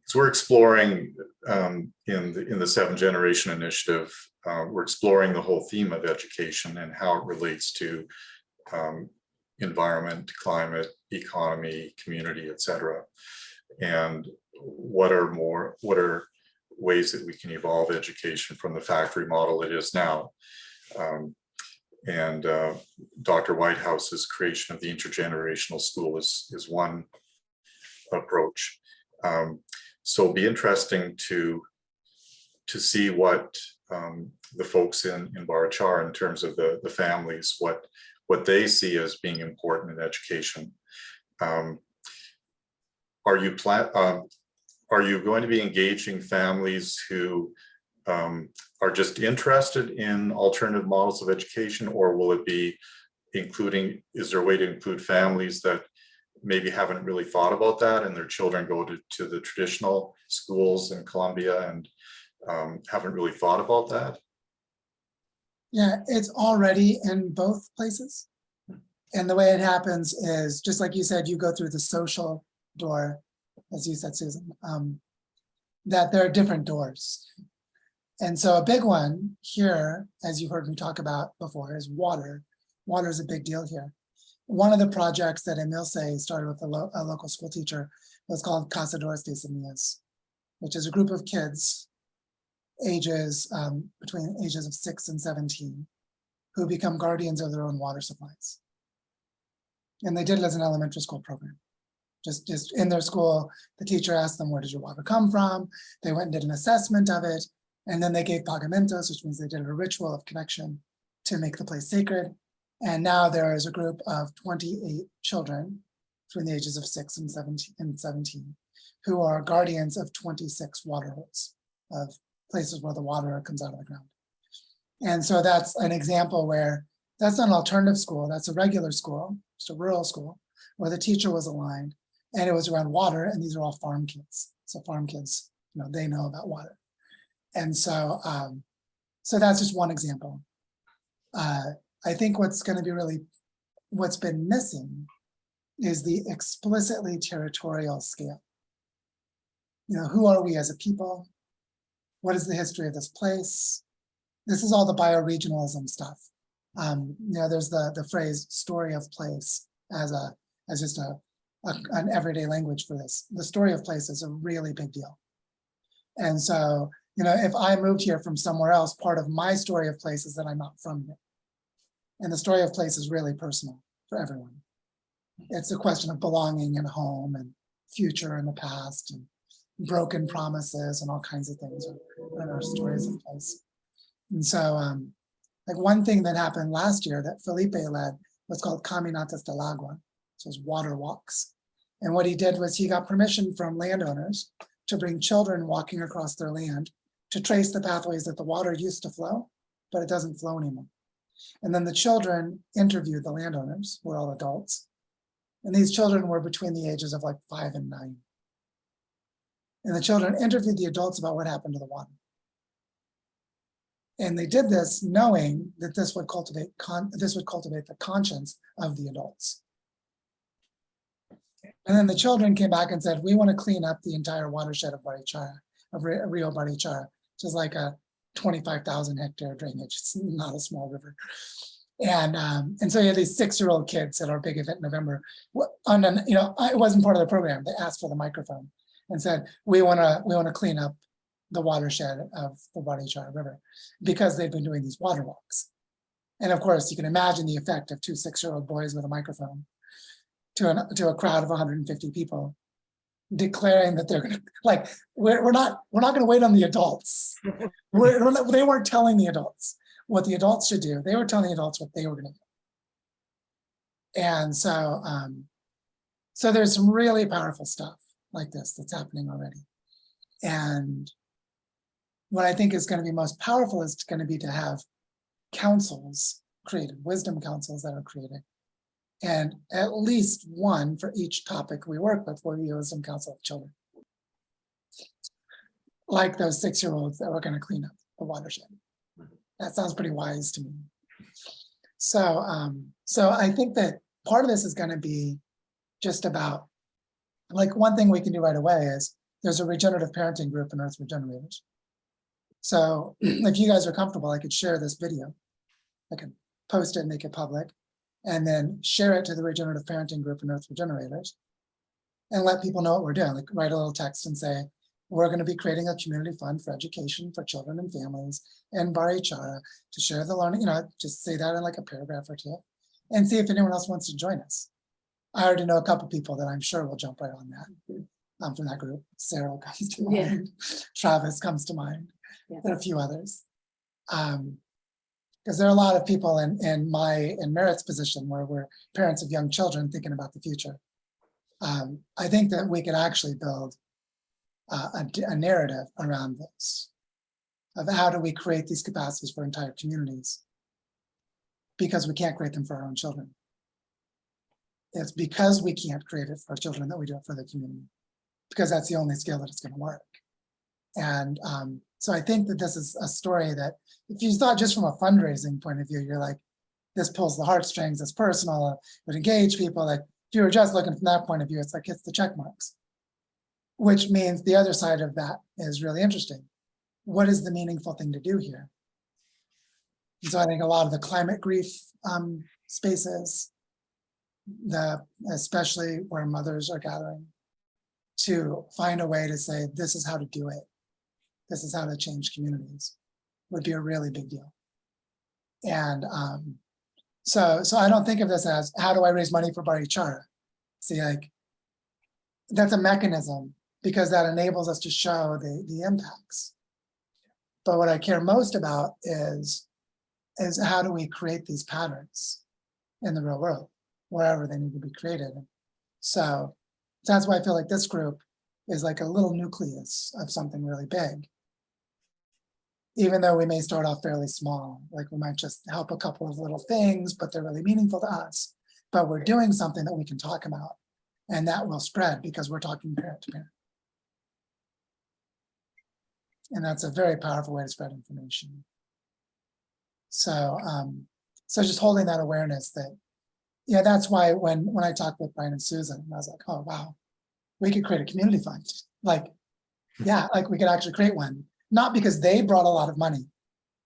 So we're exploring in the 7th Generation Initiative, we're exploring the whole theme of education and how it relates to environment, climate, economy, community, etc. And what are ways that we can evolve education from the factory model it is now. And Dr. Whitehouse's creation of the intergenerational school is one approach. So it'll be interesting to see what the folks in Barichara, in terms of the families, what they see as being important in education. Are you going to be engaging families who are just interested in alternative models of education, or will it be including, is there a way to include families that maybe haven't really thought about that and their children go to the traditional schools in Colombia and haven't really thought about that? Yeah, it's already in both places. And the way it happens is, just like you said, you go through the social door, as you said, Susan, that there are different doors. And so a big one here, as you've heard me talk about before, is water. Water is a big deal here. One of the projects that Emilce started with a local school teacher was called Cazadores de Semillas, which is a group of kids ages between ages of 6 and 17 who become guardians of their own water supplies. And they did it as an elementary school program. Just in their school, the teacher asked them, where does your water come from? They went and did an assessment of it. And then they gave pagamentos, which means they did a ritual of connection to make the place sacred. And now there is a group of 28 children between the ages of 6 and 17 who are guardians of 26 water holes, of places where the water comes out of the ground. And so that's an example where that's not an alternative school, that's a regular school, just a rural school, where the teacher was aligned and it was around water, and these are all farm kids. So farm kids, they know about water. And so, so that's just one example. I think what's been missing is the explicitly territorial scale. Who are we as a people? What is the history of this place? This is all the bioregionalism stuff. There's the phrase "story of place" as just an everyday language for this. The story of place is a really big deal. And so, if I moved here from somewhere else, part of my story of place is that I'm not from here. And the story of place is really personal for everyone. It's a question of belonging and home and future and the past and broken promises and all kinds of things are our stories of place. And so like one thing that happened last year that Felipe led was called Caminatas del Agua, so it was water walks. And what he did was he got permission from landowners to bring children walking across their land to trace the pathways that the water used to flow, but it doesn't flow anymore. And then the children interviewed the landowners, who were all adults. And these children were between the ages of like 5 and 9. And the children interviewed the adults about what happened to the water. And they did this knowing that this would cultivate the conscience of the adults. And then the children came back and said, we want to clean up the entire watershed of Barichara, of Rio Barichara, which is like a 25,000 hectare drainage. It's not a small river. And so you had these 6-year-old kids at our big event in November. It wasn't part of the program. They asked for the microphone and said, we want to clean up the watershed of the Barichara River because they've been doing these water walks. And of course, you can imagine the effect of two 6-year-old boys with a microphone to a crowd of 150 people declaring that they're gonna, like, we're not gonna wait on the adults. They weren't telling the adults what the adults should do. They were telling the adults what they were gonna do. And so, so there's some really powerful stuff like this that's happening already. And what I think is going to be most powerful is going to be to have councils created, wisdom councils that are created. And at least one for each topic we work with will be a wisdom council of children. Like those 6-year-olds that were going to clean up the watershed. That sounds pretty wise to me. So, so I think that part of this is going to be just about, like, one thing we can do right away is there's a regenerative parenting group in Earth Regenerators. So if you guys are comfortable, I could share this video. I can post it and make it public, and then share it to the regenerative parenting group in Earth Regenerators and let people know what we're doing. Like, write a little text and say, we're going to be creating a community fund for education for children and families in Barichara to share the learning, just say that in like a paragraph or two and see if anyone else wants to join us. I already know a couple people that I'm sure will jump right on that from that group. Sarah comes to mind. Travis comes to mind. There are a few others. Because there are a lot of people in Merit's position where we're parents of young children thinking about the future. I think that we could actually build a narrative around this of how do we create these capacities for entire communities, because we can't create them for our own children. It's because we can't create it for our children that we do it for the community, because that's the only scale that it's going to work. And so I think that this is a story that, if you thought just from a fundraising point of view, you're like, this pulls the heartstrings, it's personal, it would engage people. Like, if you were just looking from that point of view, it's like, it's the check marks, which means the other side of that is really interesting. What is the meaningful thing to do here? And so I think a lot of the climate grief spaces, especially where mothers are gathering, to find a way to say, this is how to do it. This is how to change communities, would be a really big deal. And so I don't think of this as, how do I raise money for Barichara? See, like, that's a mechanism because that enables us to show the impacts. But what I care most about is how do we create these patterns in the real world, wherever they need to be created. So that's why I feel like this group is like a little nucleus of something really big. Even though we may start off fairly small, like we might just help a couple of little things, but they're really meaningful to us. But we're doing something that we can talk about, and that will spread because we're talking parent to parent. And that's a very powerful way to spread information. So, so just holding that awareness that, yeah, that's why when I talked with Brian and Susan, I was like, oh, wow, we could create a community fund. Like, yeah, like we could actually create one. Not because they brought a lot of money,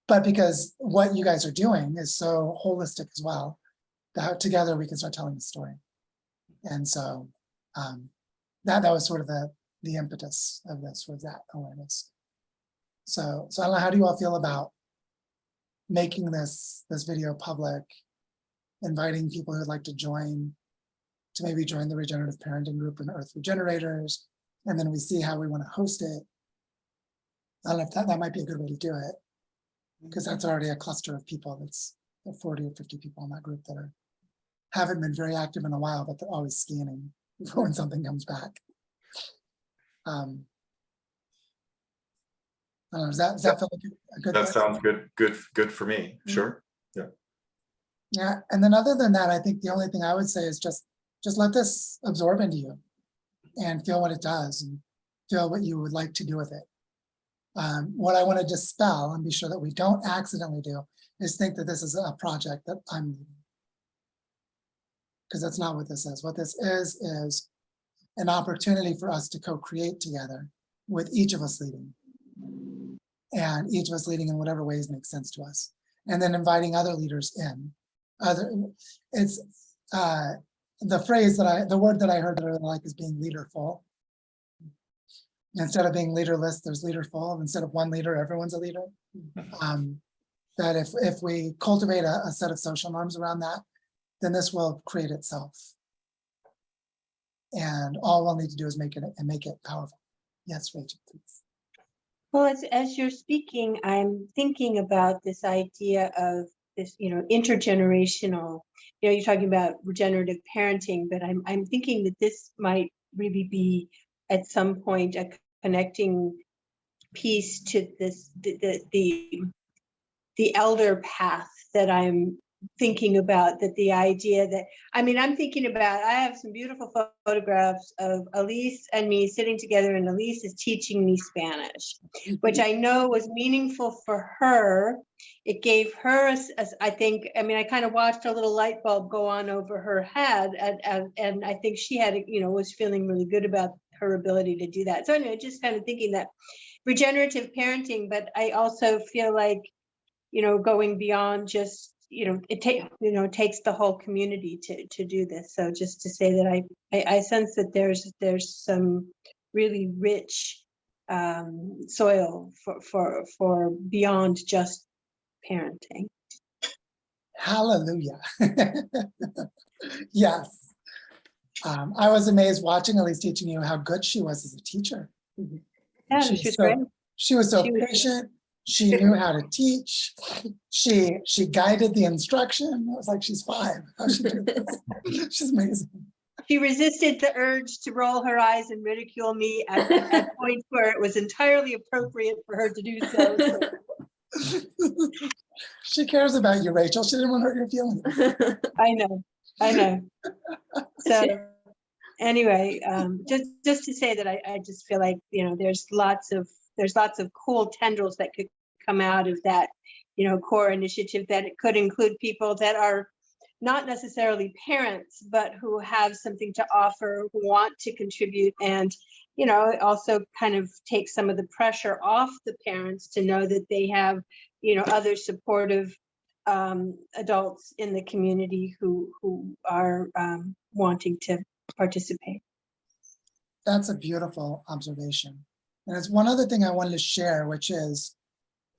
but because what you guys are doing is so holistic as well, that together we can start telling the story. And so that was sort of the impetus of this, was that awareness. So I don't know, how do you all feel about making this video public, inviting people who'd like to join, to maybe join the regenerative parenting group in Earth Regenerators, and then we see how we want to host it. I don't know if that might be a good way to do it, because that's already a cluster of people. That's 40 or 50 people in that group that haven't been very active in a while, but they're always scanning when something comes back. I don't know, does that feel like a good? That sounds good for me. Mm-hmm. Sure. Yeah. Yeah, and then other than that, I think the only thing I would say is just let this absorb into you and feel what it does and feel what you would like to do with it. What I want to dispel and be sure that we don't accidentally do is think that this is a project that I'm leading. Because that's not what this is. What this is an opportunity for us to co-create together, with each of us leading. And each of us leading in whatever ways make sense to us. And then inviting other leaders in. It's the word that I heard that I really like is being leaderful. Instead of being leaderless, there's leaderful. Instead of one leader, everyone's a leader. That if we cultivate a set of social norms around that, then this will create itself. And all we'll need to do is make it powerful. Yes, Rachel, please. Well, as you're speaking, I'm thinking about this idea of this, intergenerational, you're talking about regenerative parenting, but I'm thinking that this might really be at some point a connecting piece to this, the elder path that I'm thinking about, that the idea that, I'm thinking about, I have some beautiful photographs of Elise and me sitting together, and Elise is teaching me Spanish, which I know was meaningful for her. It gave her, I think, I kind of watched a little light bulb go on over her head, and I think she had, was feeling really good about her ability to do that. So anyway, just kind of thinking that regenerative parenting, but I also feel like, going beyond just, it takes the whole community to do this. So just to say that I sense that there's some really rich soil for beyond just parenting. Hallelujah. Yes. I was amazed watching Elise teaching you how good she was as a teacher. Yeah, she was great. She was so She was- patient. She knew how to teach. She guided the instruction. I was like, she's 5. How she do this? She's amazing. She resisted the urge to roll her eyes and ridicule me at points where it was entirely appropriate for her to do so. She cares about you, Rachel. She didn't want to hurt your feelings. I know. So anyway, just to say that I just feel like, there's lots of cool tendrils that could come out of that, core initiative, that it could include people that are not necessarily parents, but who have something to offer, who want to contribute, and, also kind of take some of the pressure off the parents to know that they have, other supportive adults in the community who are wanting to participate. That's a beautiful observation. And it's one other thing I wanted to share, which is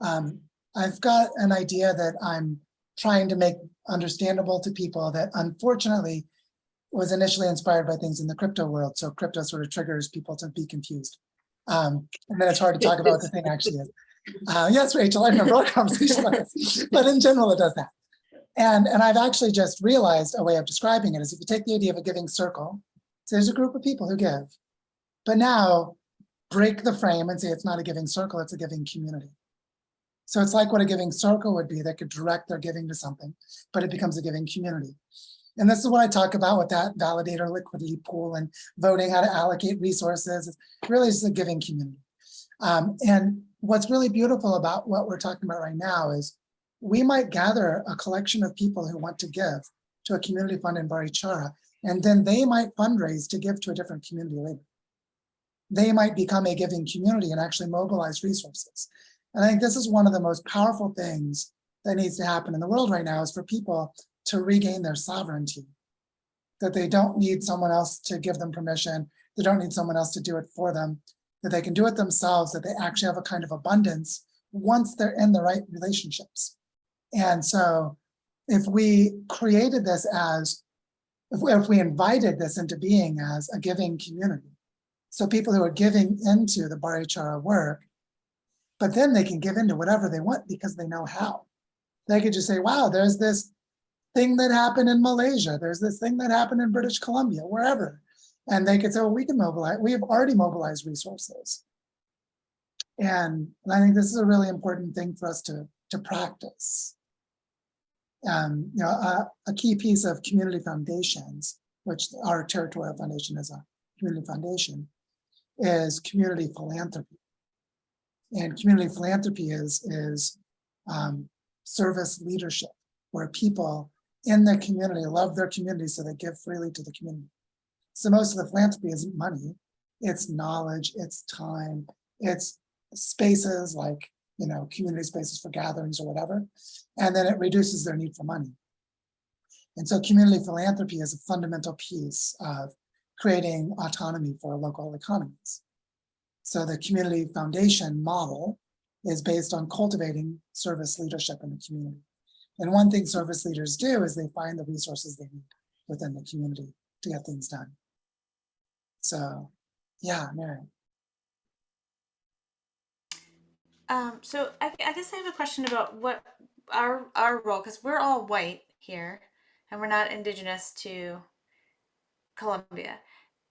I've got an idea that I'm trying to make understandable to people that unfortunately was initially inspired by things in the crypto world. So crypto sort of triggers people to be confused. And then it's hard to talk about what the thing actually is. Yes, Rachel, I remember our conversation about this, but in general, it does that. And I've actually just realized a way of describing it is if you take the idea of a giving circle, so there's a group of people who give, but now break the frame and say it's not a giving circle, it's a giving community. So it's like what a giving circle would be that could direct their giving to something, but it becomes a giving community. And this is what I talk about with that validator liquidity pool and voting how to allocate resources. It's really just a giving community. And what's really beautiful about what we're talking about right now is we might gather a collection of people who want to give to a community fund in Barichara, and then they might fundraise to give to a different community later. They might become a giving community and actually mobilize resources. And I think this is one of the most powerful things that needs to happen in the world right now is for people to regain their sovereignty, that they don't need someone else to give them permission. They don't need someone else to do it for them, that they can do it themselves, that they actually have a kind of abundance once they're in the right relationships. And so if we created this as, if we invited this into being as a giving community, so people who are giving into the Barichara work, but then they can give into whatever they want because they know how. They could just say, wow, there's this thing that happened in Malaysia. There's this thing that happened in British Columbia, wherever. And they could say, well, we can mobilize, we have already mobilized resources. And I think this is a really important thing for us to practice. A key piece of community foundations, which our territorial foundation is a community foundation, is community philanthropy. And community philanthropy is service leadership, where people in the community love their community, so they give freely to the community. So most of the philanthropy isn't money, it's knowledge, it's time, it's spaces like, community spaces for gatherings or whatever, and then it reduces their need for money. And so community philanthropy is a fundamental piece of creating autonomy for local economies. So the community foundation model is based on cultivating service leadership in the community. And one thing service leaders do is they find the resources they need within the community to get things done. So, yeah, Mary. So I guess I have a question about what our role, because we're all white here and we're not indigenous to Colombia.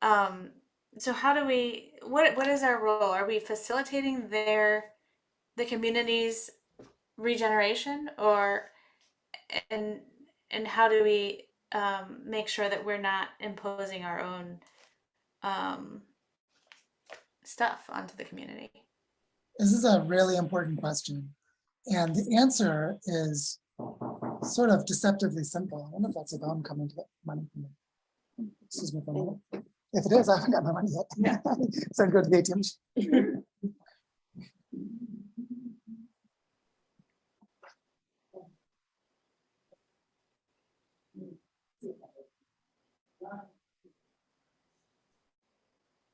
Um, so how do we, what is our role? Are we facilitating the community's regeneration, or and how do we make sure that we're not imposing our own um, stuff onto the community? This is a really important question. And the answer is sort of deceptively simple. I wonder if that's a bone coming to get money from me. Excuse me for a moment. If it is, I haven't got my money yet. So I go to the ATM machine.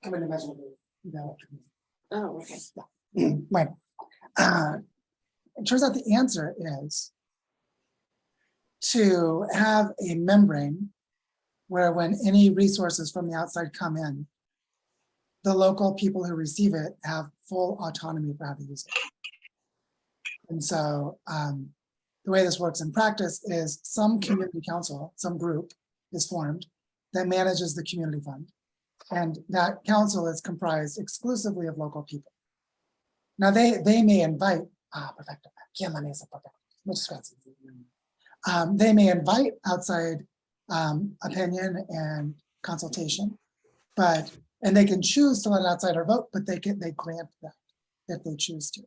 I'm going to measure the. Oh, okay. Bueno, it turns out the answer is to have a membrane where when any resources from the outside come in, the local people who receive it have full autonomy for how to use it. And so the way this works in practice is some community council, some group is formed that manages the community fund. And that council is comprised exclusively of local people. Now they may invite, perfecto, ¿quién la mesa perfecto? Muchas gracias. They may invite outside opinion and consultation, and they can choose to let an outsider vote, but they grant that if they choose to.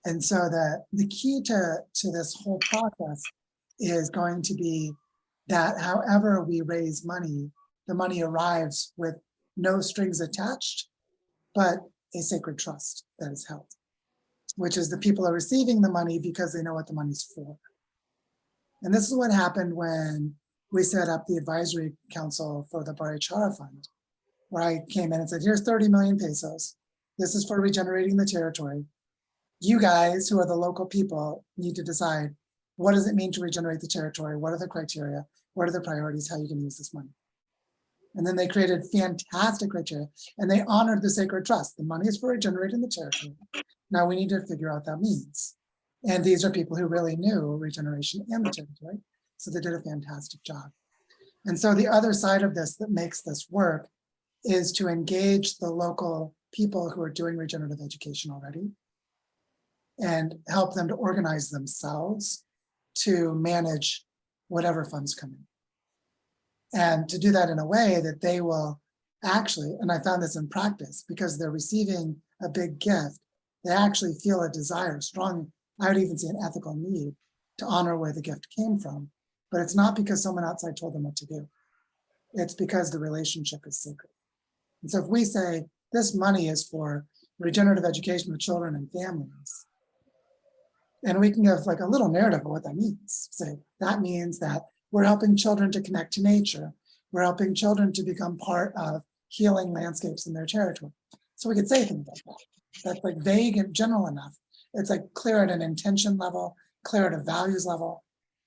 And so the key to this whole process is going to be that however we raise money, the money arrives with no strings attached, but a sacred trust that is held, which is the people are receiving the money because they know what the money's for. And this is what happened when we set up the advisory council for the Barichara fund, where I came in and said, here's 30 million pesos. This is for regenerating the territory. You guys, who are the local people, need to decide, what does it mean to regenerate the territory? What are the criteria? What are the priorities? How you can use this money? And then they created fantastic criteria, and they honored the sacred trust. The money is for regenerating the territory. Now we need to figure out what that means. And these are people who really knew regeneration and the territory, so they did a fantastic job. And so the other side of this that makes this work is to engage the local people who are doing regenerative education already and help them to organize themselves to manage whatever funds come in. And to do that in a way that they will actually, and I found this in practice, because they're receiving a big gift, they actually feel a desire, strong, I would even say an ethical need to honor where the gift came from. But it's not because someone outside told them what to do. It's because the relationship is sacred. And so if we say this money is for regenerative education of children and families, and we can give like a little narrative of what that means. Say that means that we're helping children to connect to nature. We're helping children to become part of healing landscapes in their territory. So we could say things like that. That's like vague and general enough. It's like clear at an intention level, clear at a values level,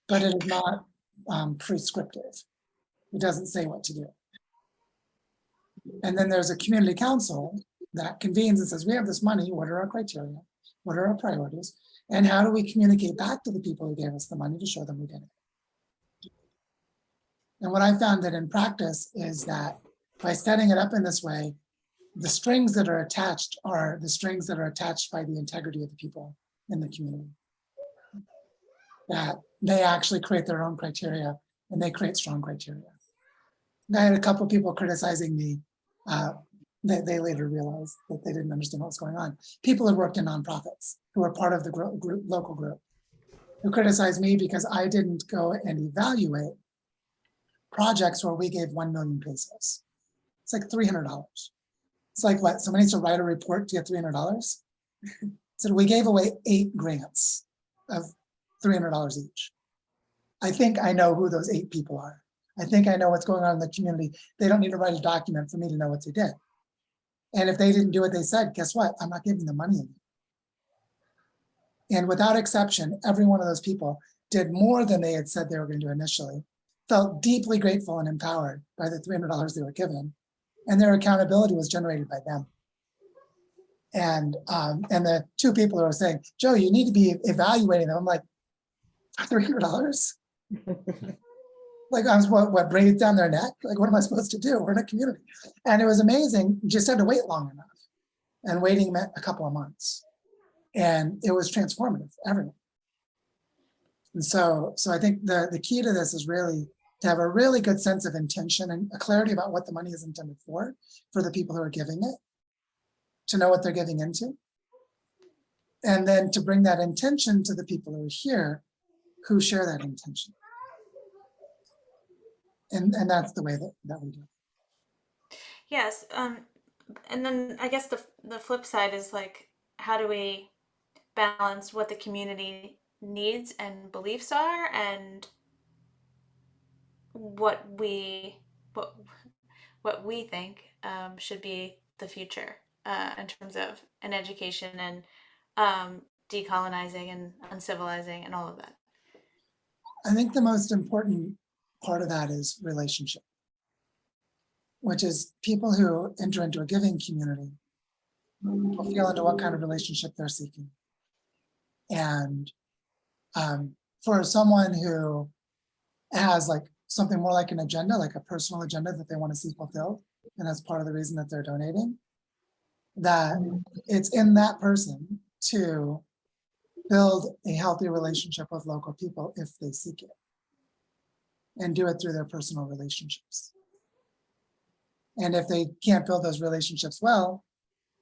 but it is not prescriptive. It doesn't say what to do. And then there's a community council that convenes and says, we have this money, what are our criteria? What are our priorities? And how do we communicate back to the people who gave us the money to show them we did it? And what I found that in practice is that by setting it up in this way, the strings that are attached are the strings that are attached by the integrity of the people in the community. That they actually create their own criteria and they create strong criteria. And I had a couple of people criticizing me. They later realized that they didn't understand what was going on. People who worked in nonprofits who were part of the local group who criticized me because I didn't go and evaluate projects where we gave 1 million pesos. It's like $300. It's like what, somebody needs to write a report to get $300? So we gave away 8 grants of $300 each. I think I know who those 8 people are. I think I know what's going on in the community. They don't need to write a document for me to know what they did. And if they didn't do what they said, guess what? I'm not giving them money. And without exception, every one of those people did more than they had said they were going to do initially, felt deeply grateful and empowered by the $300 they were given, and their accountability was generated by them. And the two people who were saying, Joe, you need to be evaluating them. I'm like, $300? Like, I was what braided down their neck? Like, what am I supposed to do? We're in a community. And it was amazing. You just had to wait long enough. And waiting meant a couple of months. And it was transformative for everyone. And so I think the key to this is really to have a really good sense of intention and a clarity about what the money is intended for the people who are giving it, to know what they're giving into. And then to bring that intention to the people who are here who share that intention. And that's the way that we do it. Yes. And then I guess the flip side is like, how do we balance what the community needs and beliefs are, and what we think should be the future in terms of an education and decolonizing and uncivilizing and all of that. I think the most important part of that is relationship, which is people who enter into a giving community will feel into what kind of relationship they're seeking. And for someone who has like something more like an agenda, like a personal agenda that they want to see fulfilled, and that's part of the reason that they're donating, that it's in that person to build a healthy relationship with local people if they seek it, and do it through their personal relationships. And if they can't build those relationships well,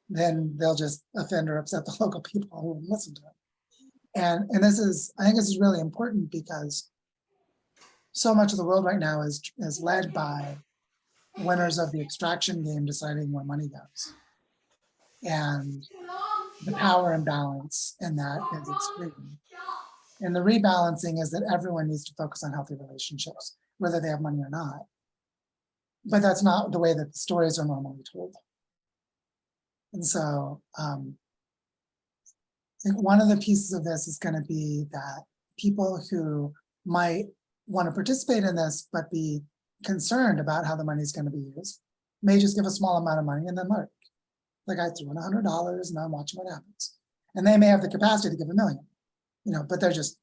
then they'll just offend or upset the local people who won't listen to them. And I think this is really important, because so much of the world right now is led by winners of the extraction game deciding where money goes. And the power imbalance in that is extreme. And the rebalancing is that everyone needs to focus on healthy relationships, whether they have money or not. But that's not the way that the stories are normally told. And so I think one of the pieces of this is going to be that people who might want to participate in this, but be concerned about how the money is going to be used, may just give a small amount of money and then lurk. Like, I threw in $100 and I'm watching what happens. And they may have the capacity to give $1 million, but they're just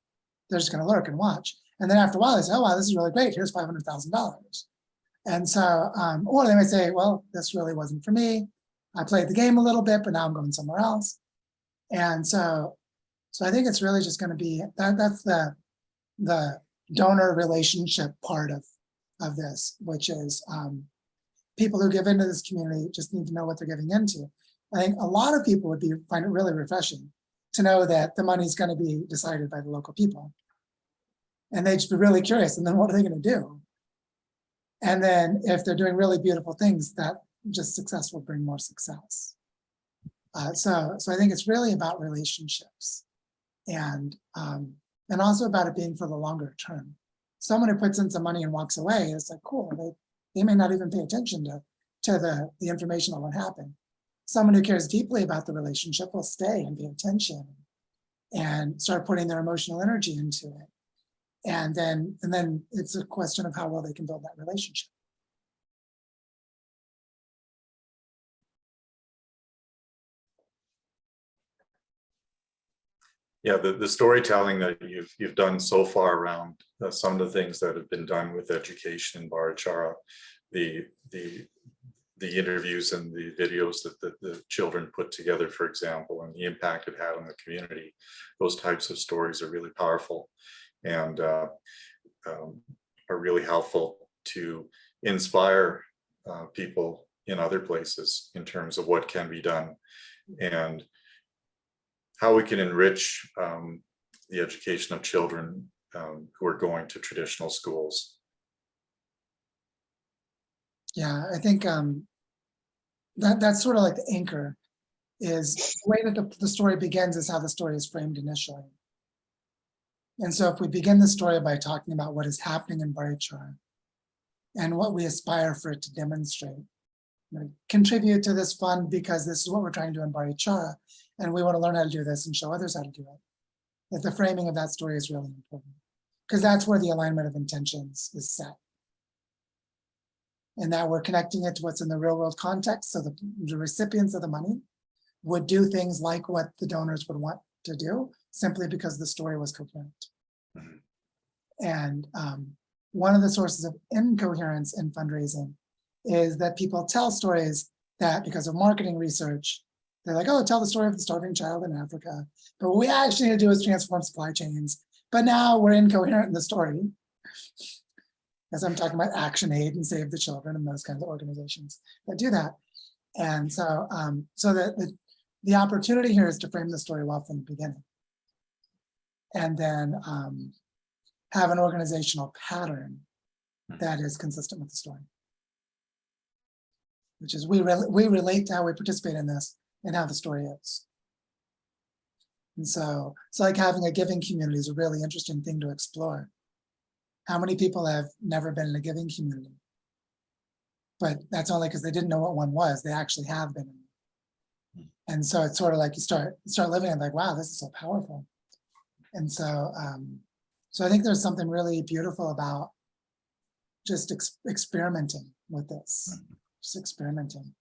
going to lurk and watch. And then after a while they say, oh, wow, this is really great. Here's $500,000. And so, or they may say, well, this really wasn't for me. I played the game a little bit, but now I'm going somewhere else. And so I think it's really just going to be that's the donor relationship part of this, which is people who give into this community just need to know what they're giving into. I think a lot of people would find it really refreshing to know that the money is going to be decided by the local people. And they'd just be really curious. And then what are they going to do? And then if they're doing really beautiful things, that just success will bring more success. So I think it's really about relationships, and also about it being for the longer term. Someone who puts in some money and walks away is like, cool. They may not even pay attention to the information on what happened. Someone who cares deeply about the relationship will stay and pay attention and start putting their emotional energy into it. And then it's a question of how well they can build that relationship. Yeah, the storytelling that you've done so far around some of the things that have been done with education in Barichara, the interviews and the videos that the children put together, for example, and the impact it had on the community, those types of stories are really powerful and are really helpful to inspire people in other places in terms of what can be done and how we can enrich the education of children who are going to traditional schools. Yeah, I think that's sort of like the anchor, is the way that the story begins is how the story is framed initially. And so if we begin the story by talking about what is happening in Barichara and what we aspire for it to demonstrate, contribute to this fund because this is what we're trying to do in Barichara, and we want to learn how to do this and show others how to do it. That the framing of that story is really important, because that's where the alignment of intentions is set. And that we're connecting it to what's in the real world context, so the recipients of the money would do things like what the donors would want to do, simply because the story was coherent. And one of the sources of incoherence in fundraising is that people tell stories that, because of marketing research, they're like, oh, tell the story of the starving child in Africa. But what we actually need to do is transform supply chains. But now we're incoherent in the story. As I'm talking about Action Aid and Save the Children and those kinds of organizations that do that. And so, so that the opportunity here is to frame the story well from the beginning. And then have an organizational pattern that is consistent with the story. Which is we relate to how we participate in this and how the story is. And so like having a giving community is a really interesting thing to explore. How many people have never been in a giving community? But that's only because they didn't know what one was. They actually have been in it. And so it's sort of like you start living it like, wow, this is so powerful. And so, so I think there's something really beautiful about just experimenting with this, just experimenting.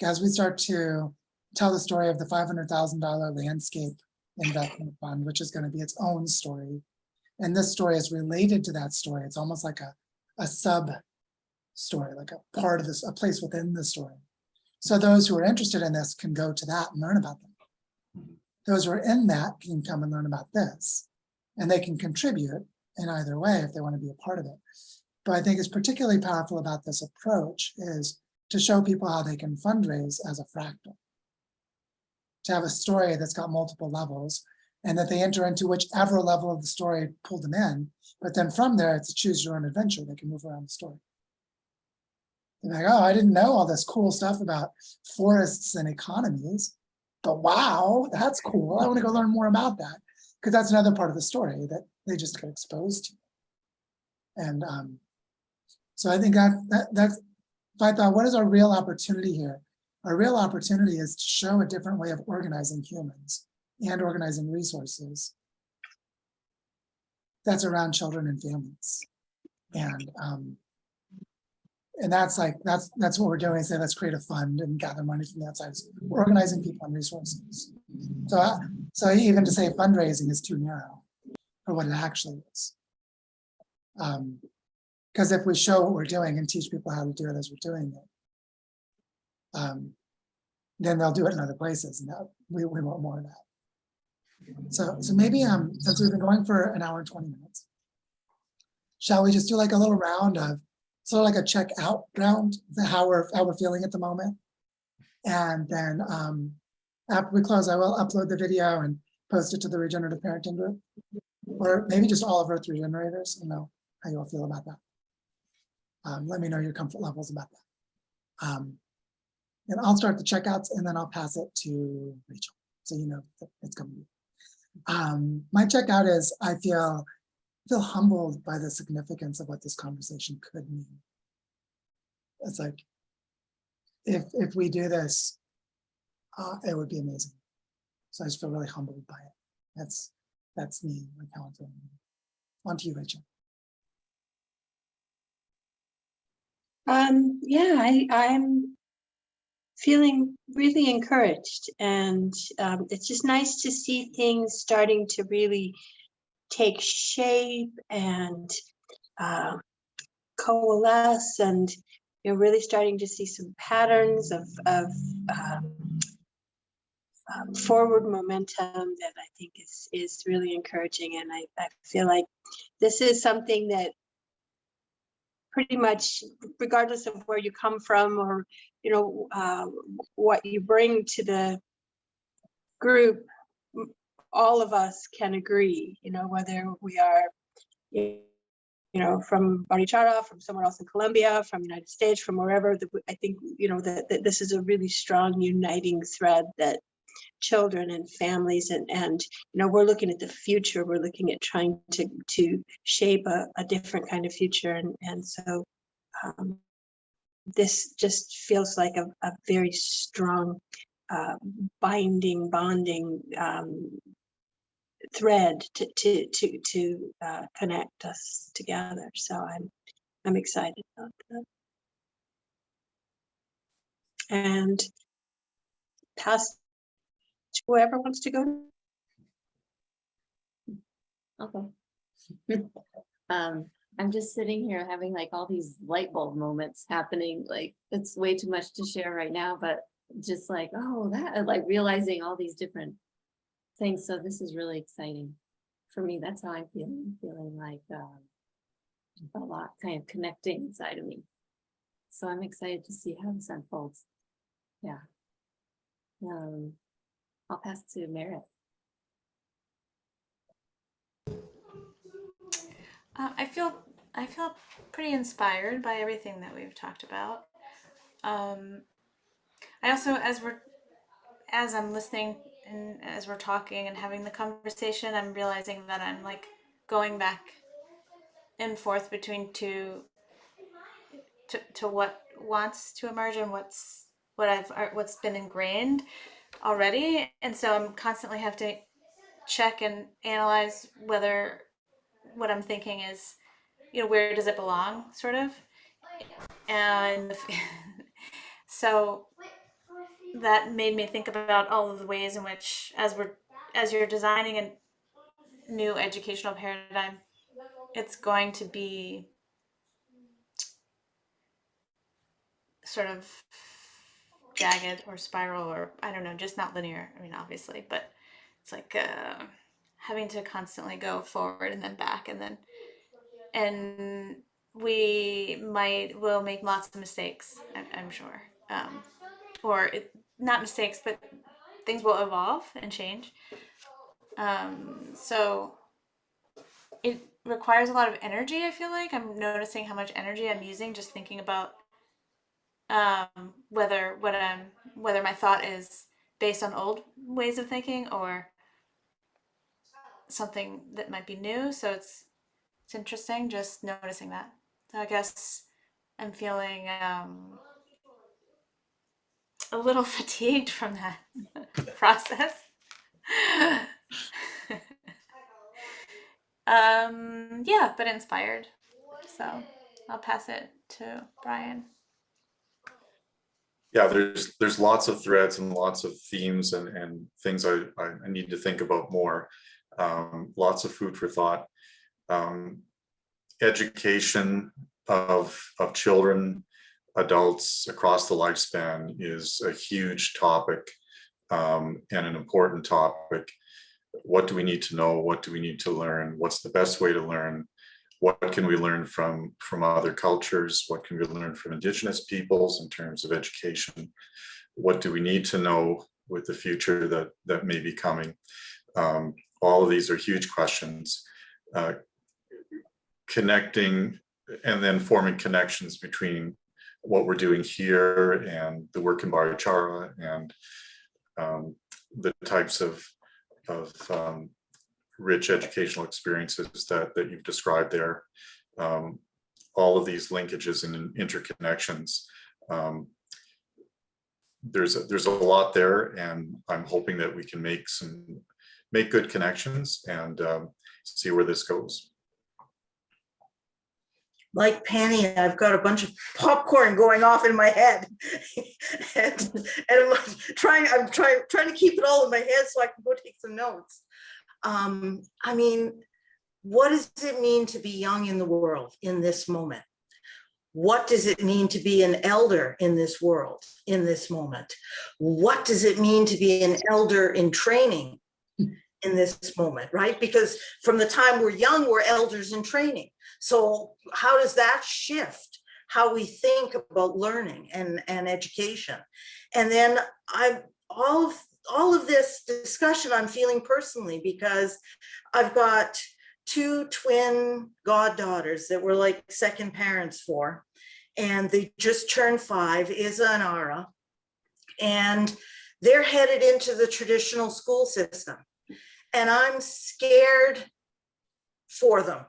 As we start to tell the story of the $500,000 landscape investment fund, which is going to be its own story. And this story is related to that story. It's almost like a sub story, like a part of this, a place within the story. So those who are interested in this can go to that and learn about them. Those who are in that can come and learn about this, and they can contribute in either way if they want to be a part of it. But I think it's particularly powerful about this approach is to show people how they can fundraise as a fractal. To have a story that's got multiple levels and that they enter into whichever level of the story pulled them in. But then from there, it's a choose your own adventure. They can move around the story. They're like, oh, I didn't know all this cool stuff about forests and economies, but wow, that's cool. I want to go learn more about that, because that's another part of the story that they just get exposed to. And so I think that's, if I thought, what is our real opportunity here? Our real opportunity is to show a different way of organizing humans and organizing resources that's around children and families. And that's like, that's what we're doing. Say, let's create a fund and gather money from the outside. We're organizing people and resources. So even to say fundraising is too narrow for what it actually is. Because if we show what we're doing and teach people how to do it as we're doing it, then they'll do it in other places, and we want more of that. So maybe since we've been going for an hour and 20 minutes, shall we just do like a little round of sort of like a check out round, how we're feeling at the moment, and then after we close, I will upload the video and post it to the regenerative parenting group, or maybe just all of Earth regenerators. I know how you all feel about that. Let me know your comfort levels about that. And I'll start the checkouts and then I'll pass it to Rachel, so you know that it's coming. My checkout is I feel humbled by the significance of what this conversation could mean. It's like, if we do this, it would be amazing. So I just feel really humbled by it. That's me, like how I'm feeling. On to you, Rachel. Yeah, I'm feeling really encouraged, and it's just nice to see things starting to really take shape and coalesce, and really starting to see some patterns of forward momentum that I think is really encouraging. And I feel like this is something that pretty much, regardless of where you come from or what you bring to the group, all of us can agree, whether we are from Barichara, from somewhere else in Colombia, from the United States, from wherever. I think that this is a really strong uniting thread that children and families and we're looking at the future. We're looking at trying to shape a different kind of future, and so this just feels like a very strong bonding thread to connect us together. So I'm excited about that. And pass to whoever wants to go. Okay. I'm just sitting here having like all these light bulb moments happening. Like it's way too much to share right now, but just like, oh, that, like realizing all these different things. So this is really exciting for me. That's how I'm feeling like a lot kind of connecting inside of me. So I'm excited to see how this unfolds. Yeah. I'll pass to Merit. I feel pretty inspired by everything that we've talked about. I also, as I'm listening and as we're talking and having the conversation, I'm realizing that I'm like going back and forth between to what wants to emerge and what's been ingrained already, and so I'm constantly have to check and analyze whether what I'm thinking is, where does it belong, sort of, and so that made me think about all of the ways in which, as you're designing a new educational paradigm, it's going to be sort of jagged or spiral, or I don't know, just not linear. I mean, obviously, but it's like having to constantly go forward and then back, and will make lots of mistakes. I'm sure, or not mistakes, but things will evolve and change. So it requires a lot of energy. I feel like I'm noticing how much energy I'm using just thinking about whether my thought is based on old ways of thinking or something that might be new. So it's interesting just noticing that. So I guess I'm feeling a little fatigued from that process. Yeah, but inspired. So I'll pass it to Brian. Yeah, there's lots of threads and lots of themes and things I need to think about more. Lots of food for thought. Education of children, adults across the lifespan is a huge topic, and an important topic. What do we need to know? What do we need to learn? What's the best way to learn? What can we learn from other cultures? What can we learn from Indigenous peoples in terms of education? What do we need to know with the future that may be coming? All of these are huge questions. Connecting and then forming connections between what we're doing here and the work in Barichara and the types of rich educational experiences that you've described there. All of these linkages and interconnections. There's a lot there, and I'm hoping that we can make good connections and see where this goes. Like Penny, I've got a bunch of popcorn going off in my head, and I'm trying to keep it all in my head so I can go take some notes. I mean, what does it mean to be young in the world in this moment? What does it mean to be an elder in this world in this moment? What does it mean to be an elder in training in this moment, right? Because from the time we're young, we're elders in training. So how does that shift how we think about learning and education? And then all of this discussion I'm feeling personally, because I've got two twin goddaughters that were like second parents for, and they just turned 5, Isa and Ara, and they're headed into the traditional school system. And I'm scared for them.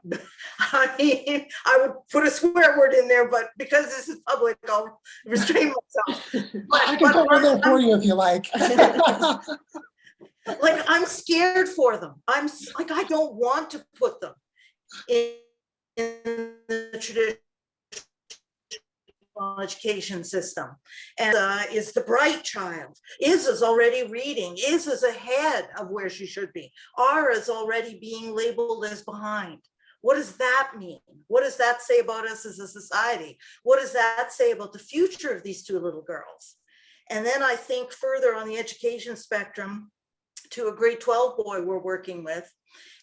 I mean, I would put a swear word in there, but because this is public, I'll restrain myself. I can put one there for you if you like. Like, I'm scared for them. Like, I don't want to put them in the traditional education system. And is the bright child. Is already reading. Is ahead of where she should be. Is already being labeled as behind. What does that mean? What does that say about us as a society? What does that say about the future of these two little girls? And then I think further on the education spectrum to a grade 12 boy we're working with,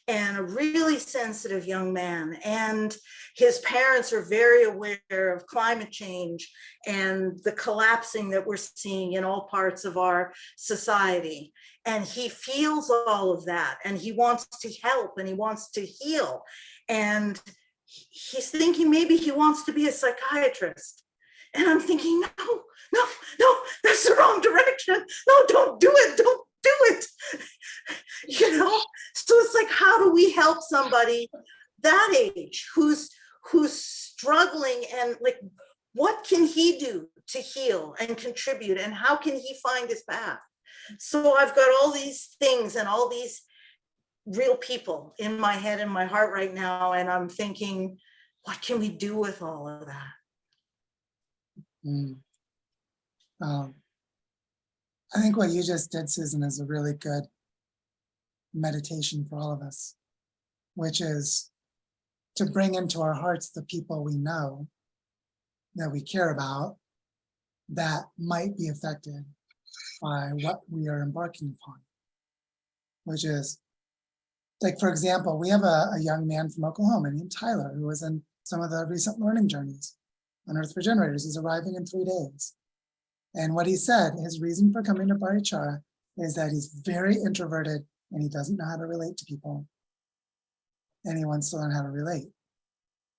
and a really sensitive young man, and his parents are very aware of climate change and the collapsing that we're seeing in all parts of our society. And he feels all of that, and he wants to help, and he wants to heal. And he's thinking maybe he wants to be a psychiatrist. And I'm thinking, no, that's the wrong direction. No, don't do it. Don't do it. You know, so it's like, how do we help somebody that age who's struggling, and like, what can he do to heal and contribute, and how can he find his path? So I've got all these things and all these real people in my head and my heart right now, and I'm thinking, what can we do with all of that? I think what you just did, Susan, is a really good meditation for all of us, which is to bring into our hearts the people we know that we care about that might be affected by what we are embarking upon, which is, like, for example, we have a young man from Oklahoma named Tyler who was in some of the recent learning journeys on Earth Regenerators. He's arriving in 3 days. And what he said, his reason for coming to Barichara is that he's very introverted and he doesn't know how to relate to people. And he wants to learn how to relate.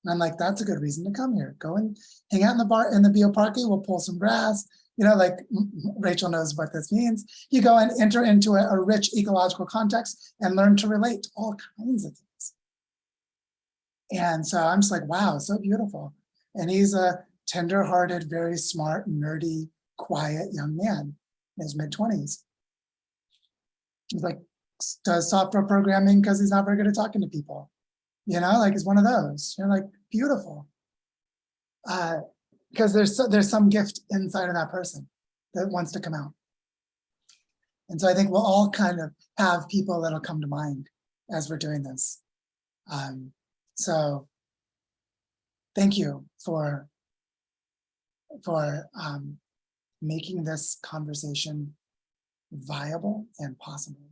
And I'm like, that's a good reason to come here. Go and hang out in the bar, in the bioparque, we'll pull some grass. You know, like Rachel knows what this means. You go and enter into a rich ecological context and learn to relate to all kinds of things. And so I'm just like, wow, so beautiful. And he's a tender-hearted, very smart, nerdy, quiet young man in his mid-20s. He's like, does software programming because he's not very good at talking to people. You know, like, it's one of those. You're like, beautiful. Because there's some gift inside of that person that wants to come out. And so I think we'll all kind of have people that'll come to mind as we're doing this. So thank you for making this conversation viable and possible.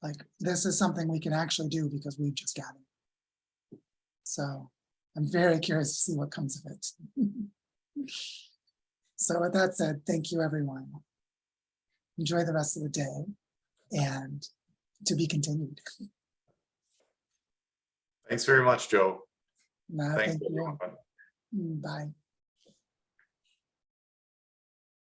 Like, this is something we can actually do because we've just got it. So I'm very curious to see what comes of it. So with that said, thank you, everyone. Enjoy the rest of the day, and to be continued. Thanks very much, Joe. No, Thanks, thank you. everyone. Bye.